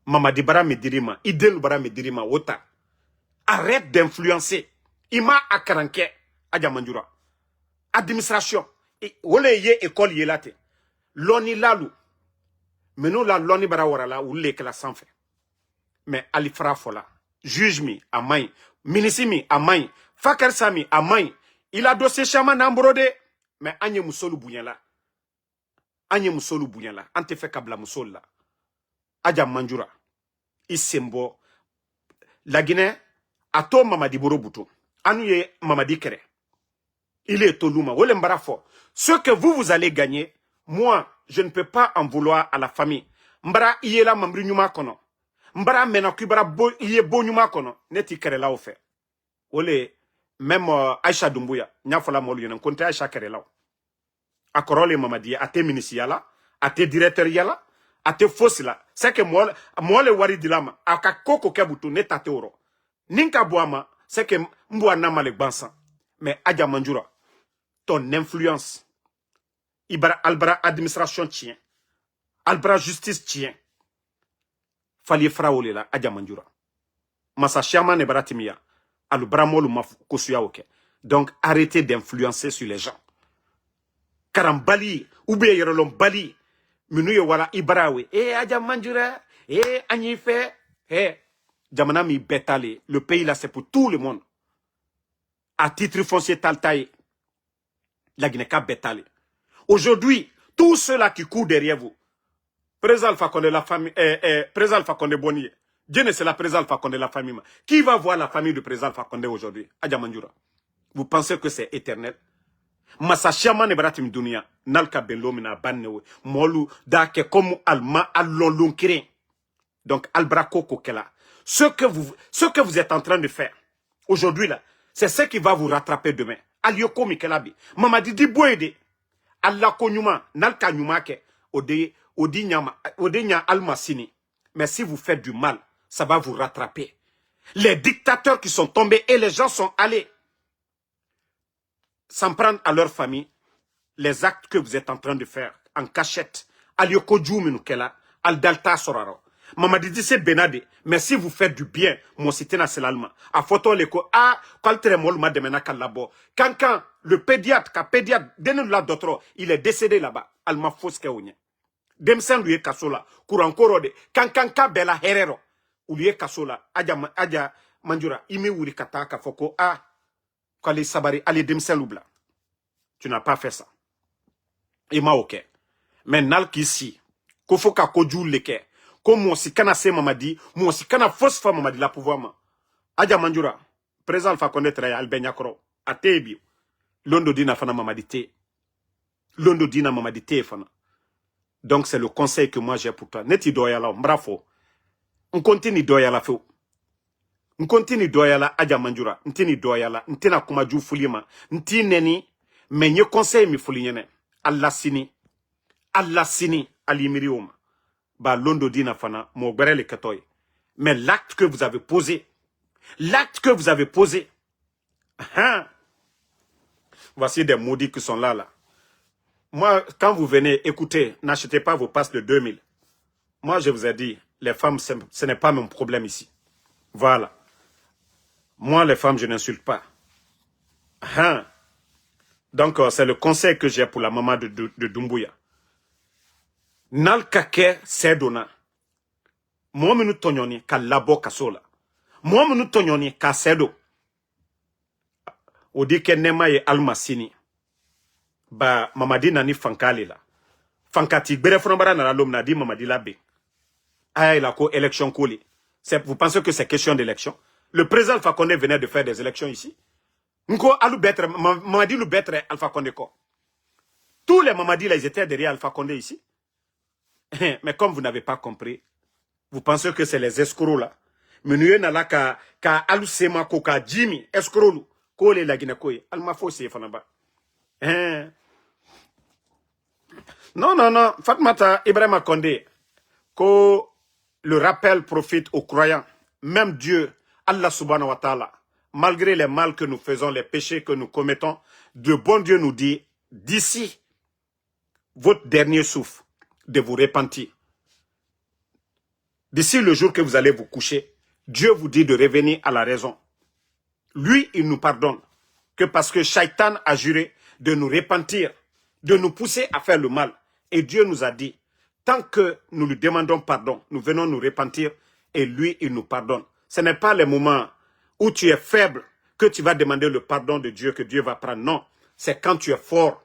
Mamadi Bara Medirima. Idel Bara Medirima. Wota. Arrête d'influencer. Ima Akaranke. Adja Mandjoura. Administration. Wole ye école yelate. Loni lalu. Mais nous la loni bara warala ou le que la sans fait. Mais Ali Frafola. Juge mi à main. Minisimi à main. Fakar Sami à main. Il a dossier chaman ambrode. Mais Anye Moussolu Bouyala. Anye Moussolu Bouyala. Ante fait kabla Moussol la. Adja Mandjoura. Isembo. La Guinée. Ato Mamadi Borobuto. Anouye Mamadi Kere. Il est Toluma. Ce que vous allez gagner, moi, je ne peux pas en vouloir à la famille. Mbara Iela Mambri Nyuma Kono. Mbara Menakubara Iye Bo Nyuma Kono. Neti Kere la offert. Ole, même Aïcha Doumbouya. Nyafola Molu Yon. Konte Aïcha Kere la. Akorole Mamadi. Ate ministre yala. Ate directeur yala. Ate fossi la. C'est que moi le wari dilama. Aka koko kebutu netate oro. Ninka boama. C'est que mboua nama le bansan. Mais Adja Mandjoura. Ton influence. Albra administration tient. Albra justice tient. Fali fraole la Adja Mandjoura. Masa chama ne baratimia. Alu bramolu mafu kosuya oke. Donc, arrêtez d'influencer sur les gens. Karambali, ou bien Yerolom Bali, Minuye wala Ibrawe, Adja Manjura, Agnife, Jamana mi betale, le pays là c'est pour tout le monde. À titre foncier Taltaï, la Guinée-Cap betale. Aujourd'hui, tous ceux-là qui courent derrière vous, Président Alpha Condé, la famille, Président Alpha Condé Bonier, Dieu ne c'est la Président Alpha Condé, la famille. Qui va voir la famille du Président Alpha Condé aujourd'hui? Adja Manjura. Vous pensez que c'est éternel? Massa Shaman Ebratim Dunia, Nalka Belomina Bannewe, Molu, Dake comme Alma, Allon donc Albraco Kokela. Ce que vous êtes en train de faire aujourd'hui là, c'est ce qui va vous rattraper demain. Alioko Mikelabi, Mamadi Diboede, Allah Konyuma, Nalka Nyumake, Odinya Almasini. Mais si vous faites du mal, ça va vous rattraper. Les dictateurs qui sont tombés et les gens sont allés s'en prendre à leur famille, les actes que vous êtes en train de faire en cachette. Alioko Djouminukela, Aldalta Soraro. Mamadi dit c'est Benade, mais si vous faites du bien, mon cité nationalement, à photo l'écho, Kaltremol m'a demandé labo. Quand le pédiatre, Denula Dotro, il est décédé là-bas, Alma Foskeounye. Demsen lui est Kassola, Kourankoro de, Kankanka Bella Herero, ou lui est Kassola, Adja Manjura, Imi Wurikata Kafoko, Kali Sabari, allez Demsen Loubla. Tu n'as pas fait ça. Et ma ok. Mais nal ici, Kofoka Kodjou Leke, comme moi si kana se mamadi, moi si kana fausse femme mamadi la pouvoir ma. Adja Manjura, président Alpha Condé Traye Albeniakoro, a Tebi, Londo Dina Fana Mamadité. Londo Dina Mamadité Fana. Donc c'est le conseil que moi j'ai pour toi. Neti doyala, bravo. On continue doyala feu. On continue doyala Adja Manjura. Ntini doyala, ntina kumaju fulima. Ntineni, mais nye conseil mi fulinyene. Allah sini, alimirioma. Ba londo dina fana, mo le katoy. Mais l'acte que vous avez posé, voici des maudits qui sont là. Moi, quand vous venez, écoutez, n'achetez pas vos passes de 2000. Moi, je vous ai dit, les femmes, ce n'est pas mon problème ici. Voilà. Moi, les femmes, je n'insulte pas. Donc, c'est le conseil que j'ai pour la maman de Doumbouya. Nalkake sedona. Moi, nous tonyoni ka labo kasola. Moi, nous tonyoni ka sedo. Odi ke nema ye almasini. Ba mamadi nani fankali la. Fankati bere fronbara na l'homme na di mamadi la be. Aïe la ko élection koli. Vous pensez que c'est question d'élection? Le président Alpha Condé venait de faire des élections ici. Nko alu betre, mamadi lu betre Alpha Condé ko. Tous les mamadi là, ils étaient derrière Alpha Condé ici. Mais comme vous n'avez pas compris, vous pensez que c'est les escrocs là. Mais nous n'avons ka alusema ko ka Jimmy escroc ko le la Guinée alma fausse fanaba. Non, Fatmata Ibrahima Condé, que le rappel profite aux croyants. Même Dieu, Allah subhanahu wa ta'ala, malgré les mal que nous faisons, les péchés que nous commettons, de bon Dieu nous dit, d'ici votre dernier souffle, de vous repentir. D'ici le jour que vous allez vous coucher, Dieu vous dit de revenir à la raison. Lui, il nous pardonne. Que parce que Shaitan a juré de nous repentir, de nous pousser à faire le mal. Et Dieu nous a dit, tant que nous lui demandons pardon, nous venons nous repentir et lui, il nous pardonne. Ce n'est pas le moment où tu es faible que tu vas demander le pardon de Dieu, que Dieu va prendre. Non, c'est quand tu es fort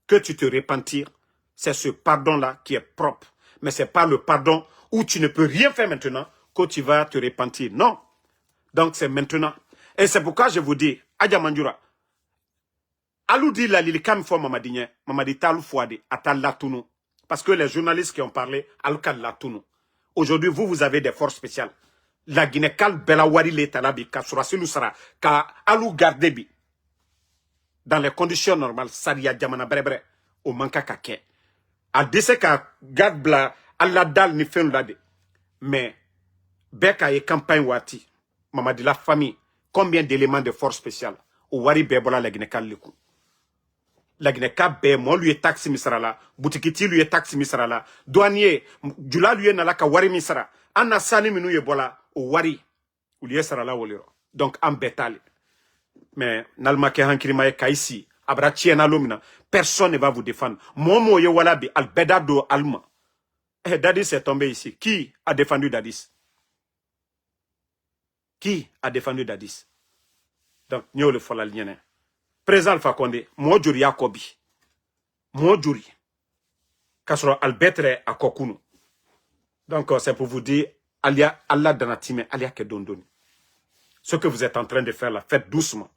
que tu te repentir. C'est ce pardon-là qui est propre. Mais ce n'est pas le pardon où tu ne peux rien faire maintenant que tu vas te repentir. Non. Donc c'est maintenant. Et c'est pourquoi je vous dis, Adja Manjura, alou di la lilikam fo mamadi talu fouade, atal latunu. Parce que les journalistes qui ont parlé, alukal latunu. Aujourd'hui, vous avez des forces spéciales. La Guinée-Cal Belawari l'Etalabi, ka surasilu sara, ka alou gardebi. Dans les conditions normales, Saria Djamana Brebre, au manka kake. A dese ka garde bla, alla dal ni fen lade. Mais, beka et campagne wati, mamadi la famille, combien d'éléments de force spéciale, au wari bebola la Guinée-Cal liku. La Guinée-Cal moi lui est taxi misrala, Boutikiti lui est taxi misrala, douanier, Djula lui est nalaka wari misra, anna sani minu ye bola, au wari, ou liye sarala wolero. Donc, en bétal. Mais Nalmake Hankirimae Kaisi, Abratiena Lomina, personne ne va vous défendre. Momo Yewalabi, Albedado Alma. Eh, Dadis est tombé ici. Qui a défendu Dadis? Qui a défendu Dadis? Donc, nous le fola liene. Président Alpha Condé, moi juri Yakobi. Moi juri. Kasro Albetre à Kokunu. Donc, c'est pour vous dire, Alia Allah Danatime, Alia Kedondoni. Ce que vous êtes en train de faire là, faites doucement.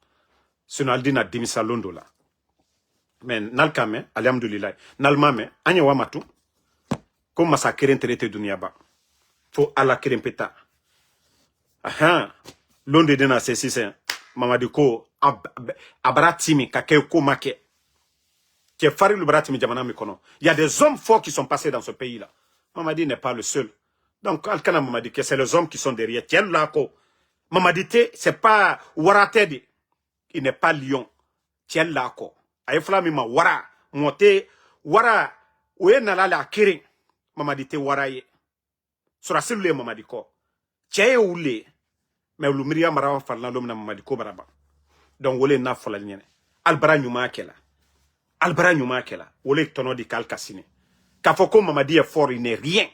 Sinon, Aldina Dimisa Londo là. Mais, Nalkame, Alhamdulillah, Nalmame, Anyawa Matu, comme massacrer traité Dunyaba. Faut Allah Kerempeta. Aha, Londo Dena c'est Mamadiko, Abratimi, Kakeko Make. Qui est Farid le Bratimi Djamana Mikono. Il y a des hommes forts qui sont passés dans ce pays-là. Mamadi n'est pas le seul. Donc, Alkana Mamadi, que c'est les hommes qui sont derrière. Tiens, là, Mamadi, c'est pas Waratedi. Il n'est pas lion. Tiens, là, Aïfla Mima, Wara, Mote, Wara, Oué Nalala Akirin. Mamadi, te Waraye. Sura Silule Mamadi ko. Tiens, Oule. Mais Lumiria Marawa Falna Lomna Mamadi ko Baraba. Donc, Wole na fola nyene. Albara Nyuma Kela. Albara Nyuma Kela. Wole tono di Kalkasine. Kafoko Mamadi est fort, il n'est rien.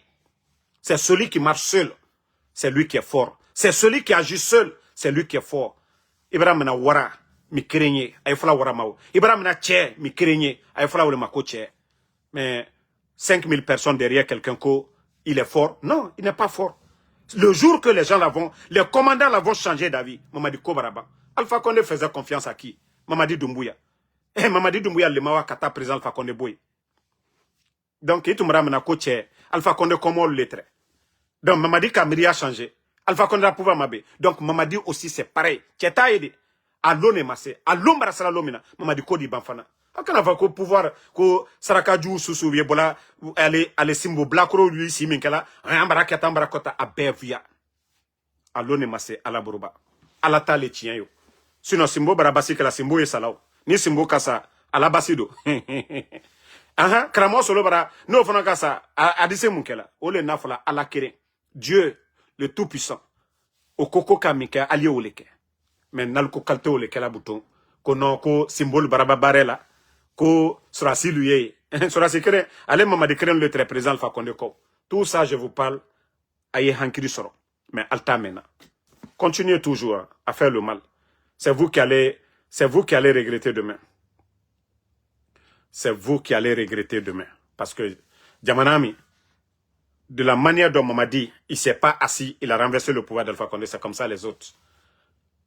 C'est celui qui marche seul. C'est lui qui est fort. C'est celui qui agit seul. C'est lui qui est fort. Ibrahim na wara, mi krenye, ayfala wara mao. Ibrahim na tche, mi krenye, ayfala wale mako tche. Mais 5000 personnes derrière quelqu'un ko, il est fort. Non, il n'est pas fort. Le jour que les gens l'avont, les commandants l'avont changé d'avis. Mamadi Kobaraba. Alpha Condé faisait confiance à qui? Mamadi Doumbouya. Eh, Mamadi Doumbouya, le mawa kata président Alpha Condé boy. Donc, il m'a coach Alpha Condé comment le lettre. Donc, Mamadi Kamiri a changé. Alpha Condé a pouvoir m'aber. Donc, Mamadi aussi, c'est pareil. Tcheta aidé. À l'on massé. À l'ombre à l'omina. Mamadi Kodi Banfana. Quand on va pouvoir, que Sarakaju Soussou, Yebola, aller Simbo Blakro, lui, Siminkela, Ambarakata, Ambarakota, à Bevia. À l'on massé, à la Boruba. À la tale tien yo. Sinon, Simbo Barabasi, que la Simbo est salao. Ni Simbo Kassa, à la Basido. Aha, kramo solo bara, no fona kasa, adise munkela, ole nafola, ala kere, Dieu, le tout-puissant, au koko kamika, ali oleke. Mais nalko kalte oleke la bouton, ko non, ko symbole baraba barela, ko surasi luye, surasi kere, allez mama de keren le très présent Alpha Condé ko. Tout ça, je vous parle, aye hankiri soro, mais alta mena. Continuez toujours à faire le mal. C'est vous qui allez regretter demain. C'est vous qui allez regretter demain. Parce que Djamanami, de la manière dont Mamadi, il ne s'est pas assis, il a renversé le pouvoir d'Alpha Condé, c'est comme ça les autres.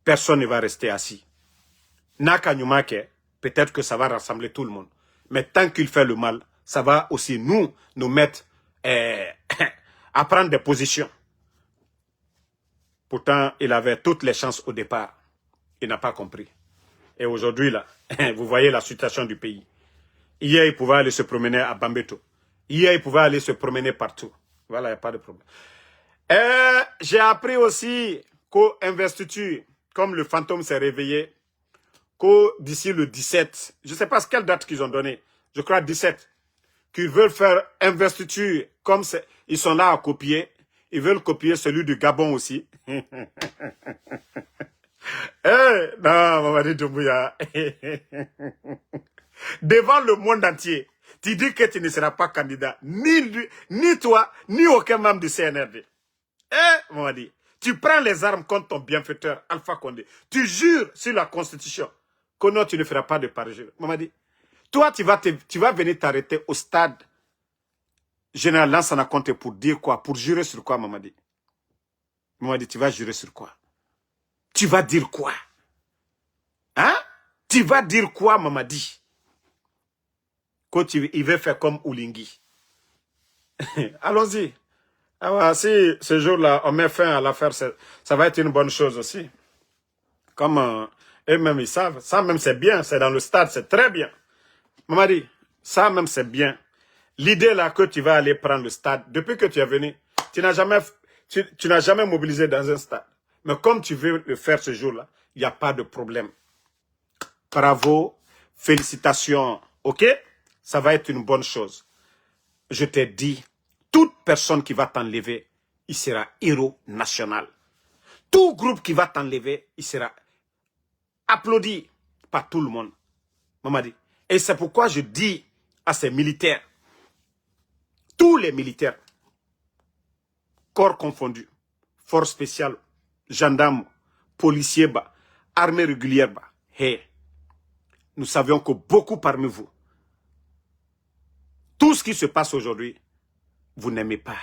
Personne ne va rester assis. Naka Nyumake, peut-être que ça va rassembler tout le monde. Mais tant qu'il fait le mal, ça va aussi nous mettre à prendre des positions. Pourtant, il avait toutes les chances au départ. Il n'a pas compris. Et aujourd'hui, là, vous voyez la situation du pays. Hier, il pouvait aller se promener à Bambeto. Hier, il pouvait aller se promener partout. Voilà, il n'y a pas de problème. J'ai appris aussi qu'au investiture, comme le fantôme s'est réveillé, qu'au d'ici le 17, je ne sais pas quelle date qu'ils ont donné, je crois 17, qu'ils veulent faire investiture, comme ils sont là à copier, ils veulent copier celui du Gabon aussi. Non, Mamadi Doumbouya. Devant le monde entier, tu dis que tu ne seras pas candidat, ni toi, ni aucun membre du CNRD. Mamadi, tu prends les armes contre ton bienfaiteur, Alpha Condé. Tu jures sur la Constitution que non, tu ne feras pas de parjure. Mamadi, toi, tu vas venir t'arrêter au stade général Lansana Conté pour dire quoi? Pour jurer sur quoi, Mamadi? Mamadi, tu vas jurer sur quoi? Tu vas dire quoi? Hein? Tu vas dire quoi, Mamadi? Quand il veut faire comme Oulingi. Allons-y. Alors, si ce jour-là, on met fin à l'affaire, ça va être une bonne chose aussi. Comme eux-mêmes, ils savent. Ça même, c'est bien. C'est dans le stade, c'est très bien. Mamadi, ça même, c'est bien. L'idée là que tu vas aller prendre le stade, depuis que tu es venu, tu n'as jamais mobilisé dans un stade. Mais comme tu veux le faire ce jour-là, il n'y a pas de problème. Bravo, félicitations, ok? Ça va être une bonne chose. Je t'ai dit, toute personne qui va t'enlever, il sera héros national. Tout groupe qui va t'enlever, il sera applaudi par tout le monde. Mamadi. Et c'est pourquoi je dis à ces militaires, tous les militaires, corps confondus, forces spéciales, gendarmes, policiers, armée régulière, hey, nous savions que beaucoup parmi vous, tout ce qui se passe aujourd'hui, vous n'aimez pas.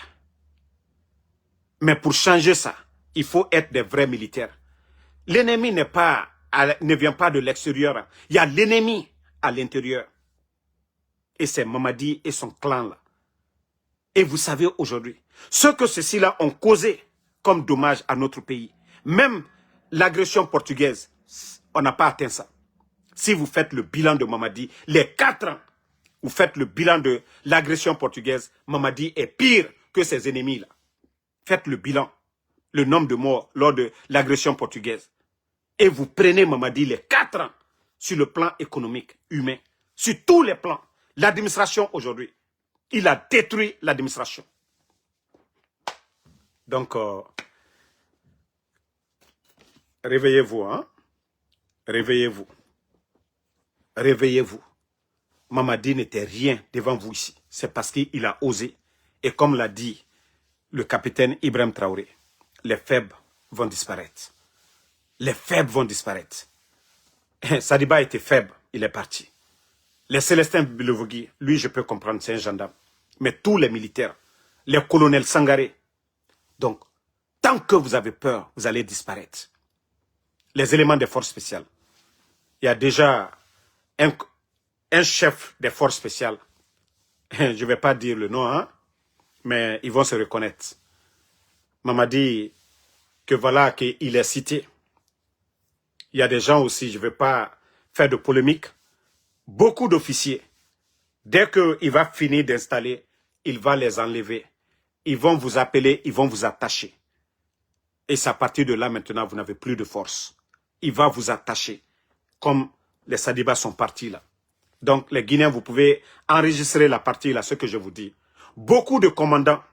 Mais pour changer ça, il faut être des vrais militaires. L'ennemi ne vient pas de l'extérieur. Il y a l'ennemi à l'intérieur. Et c'est Mamadi et son clan là. Et vous savez aujourd'hui, ce que ceux-ci-là ont causé comme dommage à notre pays, même l'agression portugaise, on n'a pas atteint ça. Si vous faites le bilan de Mamadi, les 4 ans, vous faites le bilan de l'agression portugaise, Mamadi est pire que ses ennemis là. Faites le bilan, le nombre de morts lors de l'agression portugaise. Et vous prenez Mamadi les 4 ans sur le plan économique, humain, sur tous les plans. L'administration aujourd'hui, il a détruit l'administration. Donc, réveillez-vous, hein? Réveillez-vous. Réveillez-vous. Mamadi n'était rien devant vous ici. C'est parce qu'il a osé. Et comme l'a dit le capitaine Ibrahim Traoré, les faibles vont disparaître. Les faibles vont disparaître. Sadiba était faible, il est parti. Les Célestins Bilevogui, lui je peux comprendre, c'est un gendarme. Mais tous les militaires, les colonels Sangaré. Donc, tant que vous avez peur, vous allez disparaître. Les éléments des forces spéciales. Il y a déjà un chef des forces spéciales. Je ne vais pas dire le nom, hein, mais ils vont se reconnaître. Mamadi, que voilà, qu'il est cité. Il y a des gens aussi, je ne vais pas faire de polémique. Beaucoup d'officiers, dès qu'il va finir d'installer, il va les enlever. Ils vont vous appeler, ils vont vous attacher. Et c'est à partir de là, maintenant, vous n'avez plus de force. Il va vous attacher. Comme les Sadibas sont partis là. Donc, les Guinéens, vous pouvez enregistrer la partie là, ce que je vous dis. Beaucoup de commandants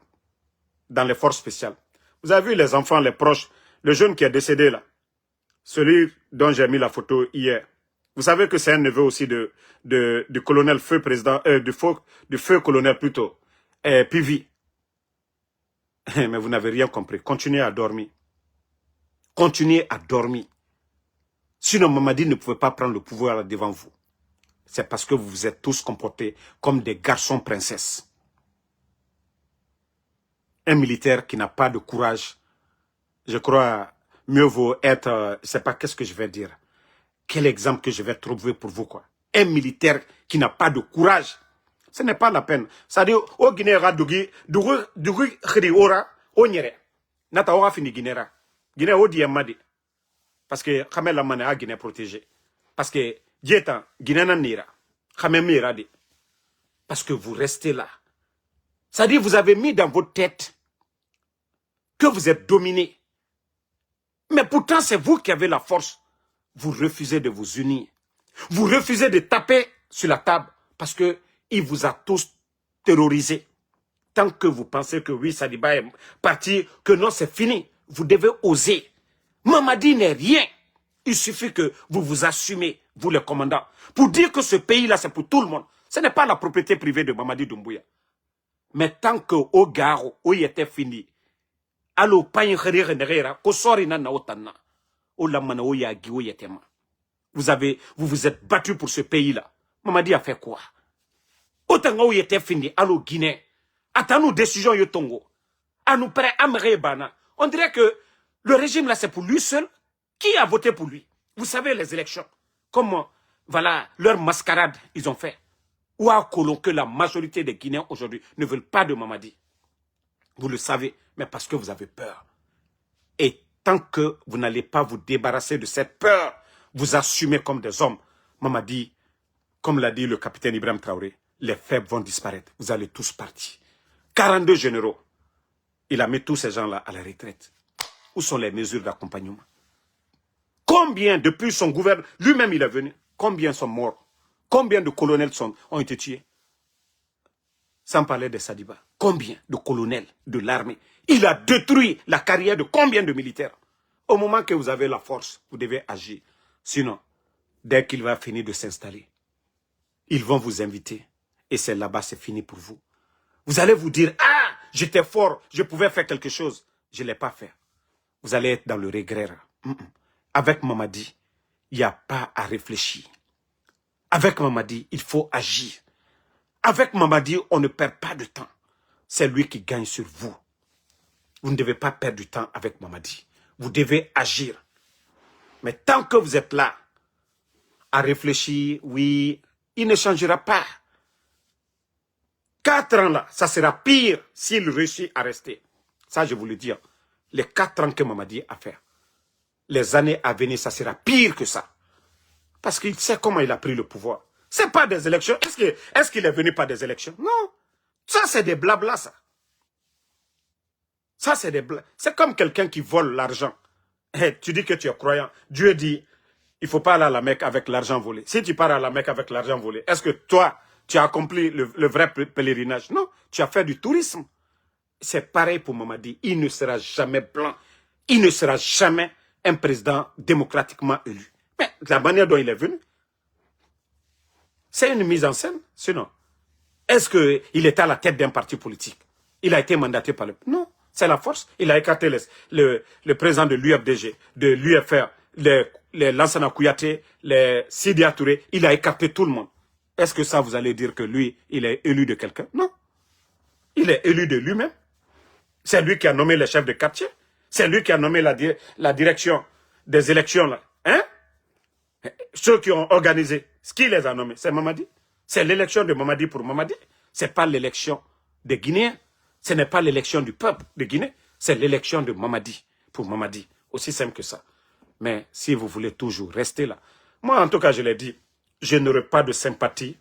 dans les forces spéciales. Vous avez vu les enfants, les proches, le jeune qui est décédé là. Celui dont j'ai mis la photo hier. Vous savez que c'est un neveu aussi du colonel feu président, du feu colonel plutôt, Pivi. Mais vous n'avez rien compris. Continuez à dormir. Continuez à dormir. Sinon, Mamadi ne pouvait pas prendre le pouvoir devant vous. C'est parce que vous vous êtes tous comportés comme des garçons princesses. Un militaire qui n'a pas de courage, je crois, mieux vaut être, je ne sais pas qu'est-ce que je vais dire. Quel exemple que je vais trouver pour vous, quoi. Un militaire qui n'a pas de courage, ce n'est pas la peine. C'est-à-dire, au Guinée, Dugu Khri Ora, au Nyere. Nata Ora fini Guinée. Guinée, au Diamadi. Parce que Khamel Lamane a Guinée protégée. Parce que Djeta, Guinée Nira. Khamel Miradi. Parce que vous restez là. C'est-à-dire, vous avez mis dans votre tête que vous êtes dominé. Mais pourtant, c'est vous qui avez la force. Vous refusez de vous unir. Vous refusez de taper sur la table parce qu'il vous a tous terrorisé. Tant que vous pensez que oui, Sadiba est parti, que non, c'est fini. Vous devez oser. Mamadi n'est rien. Il suffit que vous vous assumez, vous les commandants, pour dire que ce pays-là, c'est pour tout le monde. Ce n'est pas la propriété privée de Mamadi Doumbouya. Mais tant que au garo, où il était fini, allo pain khere nera, ko sori na otana. Vous vous êtes battu pour ce pays-là. Mamadi a fait quoi? Autant où il était fini, allo Guinée. Attends-nous décision yotongo. À nous prêts à bana. On dirait que le régime là c'est pour lui seul. Qui a voté pour lui? Vous savez les élections. Comment, voilà, leur mascarade ils ont fait. Ou à Colon que la majorité des Guinéens aujourd'hui ne veulent pas de Mamadi. Vous le savez, mais parce que vous avez peur. Et tant que vous n'allez pas vous débarrasser de cette peur, vous assumez comme des hommes. Mamadi, comme l'a dit le capitaine Ibrahim Traoré, les faibles vont disparaître. Vous allez tous partir. 42 généraux. Il a mis tous ces gens-là à la retraite. Où sont les mesures d'accompagnement? Combien, depuis son gouvernement, lui-même il est venu, combien sont morts? Combien de colonels ont été tués? Sans parler de Sadiba. Combien de colonels de l'armée? Il a détruit la carrière de combien de militaires? Au moment que vous avez la force, vous devez agir. Sinon, dès qu'il va finir de s'installer, ils vont vous inviter. Et c'est là-bas, c'est fini pour vous. Vous allez vous dire, ah, j'étais fort, je pouvais faire quelque chose. Je ne l'ai pas fait. Vous allez être dans le regret. Avec Mamadi, il n'y a pas à réfléchir. Avec Mamadi, il faut agir. Avec Mamadi, on ne perd pas de temps. C'est lui qui gagne sur vous. Vous ne devez pas perdre du temps avec Mamadi. Vous devez agir. Mais tant que vous êtes là, à réfléchir, oui, il ne changera pas. 4 ans là, ça sera pire s'il réussit à rester. Ça, je vous le dis. Les 4 ans que Mamadi a fait. Les années à venir, ça sera pire que ça. Parce qu'il sait comment il a pris le pouvoir. Ce n'est pas des élections. Est-ce qu'il est venu par des élections? Non. Ça, c'est des blabla, ça. Ça, c'est des blabla. C'est comme quelqu'un qui vole l'argent. Hey, tu dis que tu es croyant. Dieu dit, il ne faut pas aller à la Mecque avec l'argent volé. Si tu pars à la Mecque avec l'argent volé, est-ce que toi, tu as accompli le vrai pèlerinage? Non, tu as fait du tourisme. C'est pareil pour Mamadi. Il ne sera jamais blanc. Il ne sera jamais un président démocratiquement élu. Mais la manière dont il est venu, c'est une mise en scène. Sinon, est-ce qu'il était à la tête d'un parti politique? Il a été mandaté par le... Non, c'est la force. Il a écarté le président de l'UFDG, de l'UFR, les Lansana Kouyaté, les Sidia Touré. Il a écarté tout le monde. Est-ce que ça, vous allez dire que lui, il est élu de quelqu'un? Non. Il est élu de lui-même. C'est lui qui a nommé les chefs de quartier. C'est lui qui a nommé la direction des élections. Là. Hein? Ceux qui ont organisé, ce qui les a nommés, c'est Mamadi. C'est l'élection de Mamadi pour Mamadi. Ce n'est pas l'élection des Guinéens. Ce n'est pas l'élection du peuple de Guinée. C'est l'élection de Mamadi pour Mamadi. Aussi simple que ça. Mais si vous voulez toujours rester là, moi en tout cas je l'ai dit, je n'aurai pas de sympathie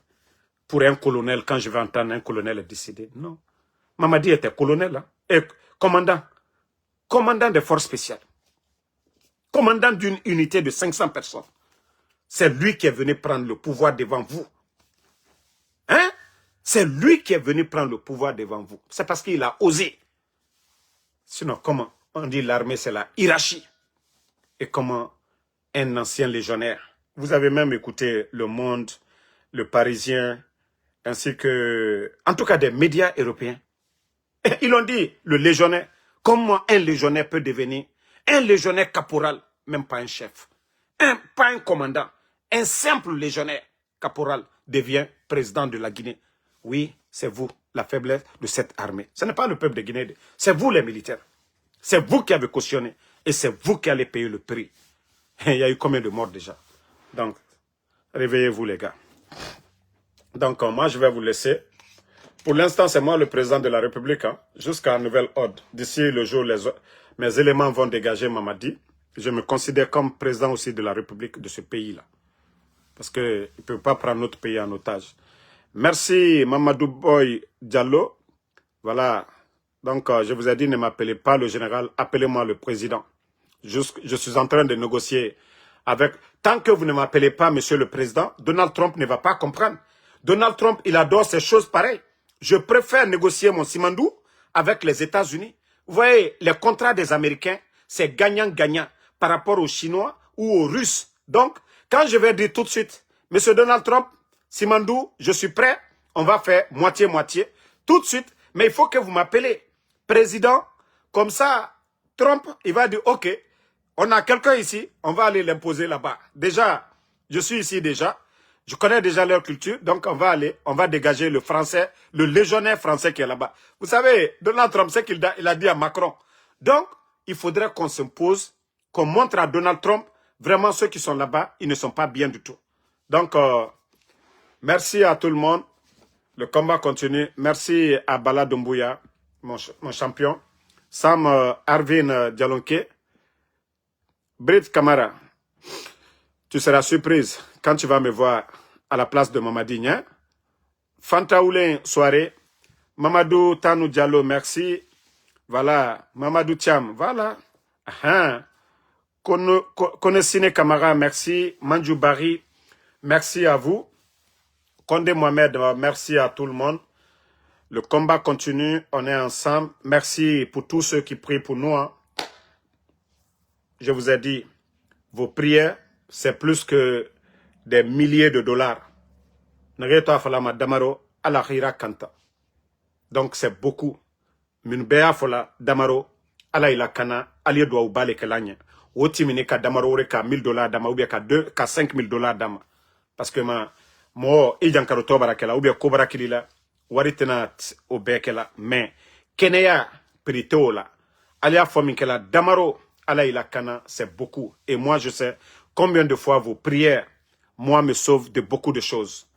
pour un colonel quand je vais entendre un colonel décider. Non. Mamadi était colonel hein, et commandant. Commandant des forces spéciales. Commandant d'une unité de 500 personnes. C'est lui qui est venu prendre le pouvoir devant vous. Hein? C'est lui qui est venu prendre le pouvoir devant vous. C'est parce qu'il a osé. Sinon, comment? On dit l'armée, c'est la hiérarchie. Et comment un ancien légionnaire. Vous avez même écouté Le Monde, Le Parisien, ainsi que, en tout cas, des médias européens. Ils ont dit, le légionnaire, comment un légionnaire peut devenir un légionnaire caporal, même pas un chef, pas un commandant, un simple légionnaire caporal devient président de la Guinée. Oui, c'est vous, la faiblesse de cette armée. Ce n'est pas le peuple de Guinée, c'est vous les militaires. C'est vous qui avez cautionné et c'est vous qui allez payer le prix. Il y a eu combien de morts déjà? Donc, réveillez-vous les gars. Donc, moi, je vais vous laisser. Pour l'instant, c'est moi le président de la République, hein, jusqu'à nouvel ordre. D'ici le jour où mes éléments vont dégager Mamadi, je me considère comme président aussi de la République de ce pays-là. Parce qu'il ne peut pas prendre notre pays en otage. Merci Mamadou Boy Diallo. Voilà. Donc, je vous ai dit, ne m'appelez pas le général, appelez-moi le président. Je suis en train de négocier avec... Tant que vous ne m'appelez pas monsieur le président, Donald Trump ne va pas comprendre. Donald Trump, il adore ces choses pareilles. Je préfère négocier mon Simandou avec les États-Unis. Vous voyez, les contrats des Américains, c'est gagnant-gagnant par rapport aux Chinois ou aux Russes. Donc, quand je vais dire tout de suite, monsieur Donald Trump, Simandou, je suis prêt, on va faire moitié-moitié, tout de suite, mais il faut que vous m'appelez président. Comme ça, Trump, il va dire, ok, on a quelqu'un ici, on va aller l'imposer là-bas. Déjà, je suis ici déjà. Je connais déjà leur culture, donc on va dégager le français, le légionnaire français qui est là-bas. Vous savez, Donald Trump, c'est qu'il a dit à Macron. Donc, il faudrait qu'on s'impose, qu'on montre à Donald Trump, vraiment ceux qui sont là-bas, ils ne sont pas bien du tout. Donc, merci à tout le monde. Le combat continue. Merci à Bala Doumbouya, mon champion. Sam Arvin Dialonke. Britt Kamara. Tu seras surprise quand tu vas me voir à la place de Mamadi Nia. Fanta Oulin, soirée. Mamadou Tanou Diallo, merci. Voilà. Mamadou Thiam, voilà. Konesine Kamara, merci. Manjou Bari, merci à vous. Kondé Mohamed, merci à tout le monde. Le combat continue, on est ensemble. Merci pour tous ceux qui prient pour nous. Hein. Je vous ai dit, vos prières, c'est plus que des milliers de dollars. Nageto falama damaro ala khira kanta. Donc c'est beaucoup. Min beya fola damaro ala ila kana ali doit ubale kelanya. Oti minika damaro ore ka $1000 dama ou bien ka $5000 dama. Parce que mo ijankaro tobara kela ou bien kobara kilila waritena obekela mais keneya pritola alia fomikela damaro ala ila kana c'est beaucoup et moi je sais combien de fois vos prières moi me sauvent de beaucoup de choses.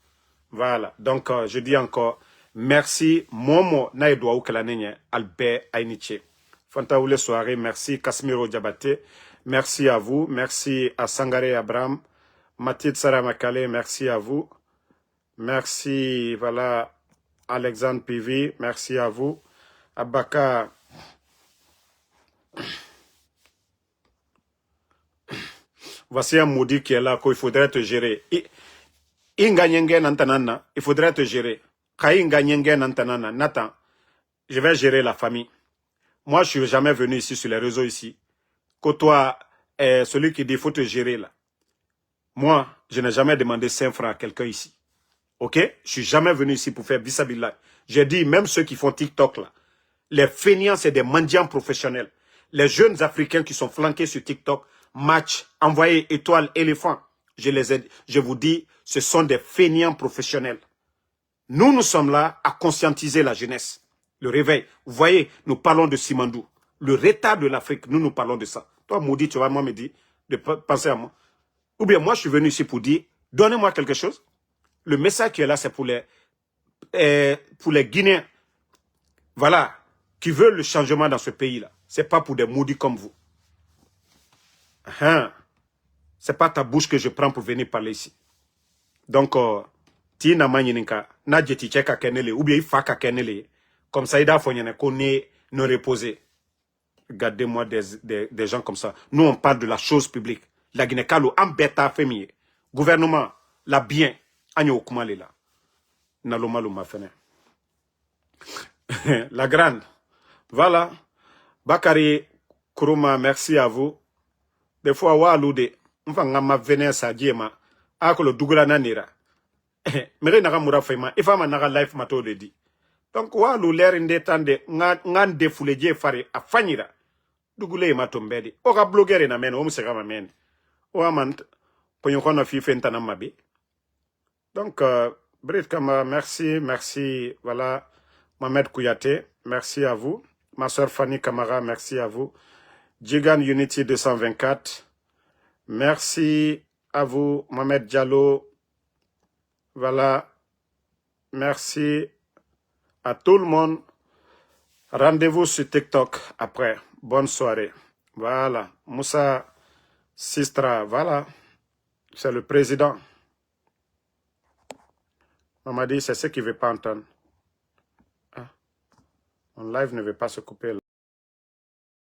Voilà, donc je dis encore merci Momo na edwa ukela nenye Albert Ainiche. Fanta oule soirée, merci Casimiro Diabaté, merci à vous, merci à Sangare Abraham, Mathilde Saramakale, merci à vous. Merci, voilà, Alexandre Pivi, merci à vous. Abaka, voici un maudit qui est là, qu'il faudrait te gérer. Inganyenge nantanana, il faudrait te gérer. Kai inganyenge nantanana, Nathan, je vais gérer la famille. Moi, je suis jamais venu ici sur les réseaux ici. Que toi, celui qui dit il faut te gérer là. Moi, je n'ai jamais demandé 5 francs à quelqu'un ici. Ok? Je suis jamais venu ici pour faire bissabillah. J'ai dit, même ceux qui font TikTok là, les feignants, c'est des mendiants professionnels. Les jeunes Africains qui sont flanqués sur TikTok, match, envoyés étoiles, éléphants. Je vous dis, ce sont des feignants professionnels. Nous sommes là à conscientiser la jeunesse. Le réveil. Vous voyez, nous parlons de Simandou. Le retard de l'Afrique, nous parlons de ça. Toi, maudit, tu vas moi me dire de penser à moi. Ou bien moi, je suis venu ici pour dire, donnez-moi quelque chose. Le message qui est là, c'est pour les Guinéens, voilà, qui veulent le changement dans ce pays-là. Ce n'est pas pour des maudits comme vous. Ce n'est pas ta bouche que je prends pour venir parler ici. Donc, ti na manyininka, na jeti cheka kenele, ou bien il fa ka kenele. Comme ça, il doit faut qu'on est nous reposer. Regardez-moi des gens comme ça. Nous, on parle de la chose publique. La Guinée-Kalo, en bêta féminin. Gouvernement, la bien. Agno Kumalela. Nalomalou ma fene. La grande. Voilà. Bakari Kuruma, merci à vous. Des fois, wa aloude. Enfin, ma venin sa diema. Akolo Dougla nanira. Mere naga mura fema. Ifama naga life mato de di. Donc, wa alou l'air indétande. Ngan defoule die fari. A fanira. Dougoule mato mbedi. Oka blogueur na men. Omu sega ma men. Oa man. Ponyokona fi fentana mabi. Donc, Brit Kama, merci, merci, voilà, Mohamed Kouyaté, merci à vous. Ma soeur Fanny Kamara, merci à vous. Jigan Unity 224, merci à vous. Mohamed Diallo, voilà, merci à tout le monde. Rendez-vous sur TikTok après. Bonne soirée. Voilà, Moussa Sistra, voilà, c'est le président. On m'a dit, c'est ce qu'il ne veut pas entendre. Ah. Mon live ne veut pas se couper là.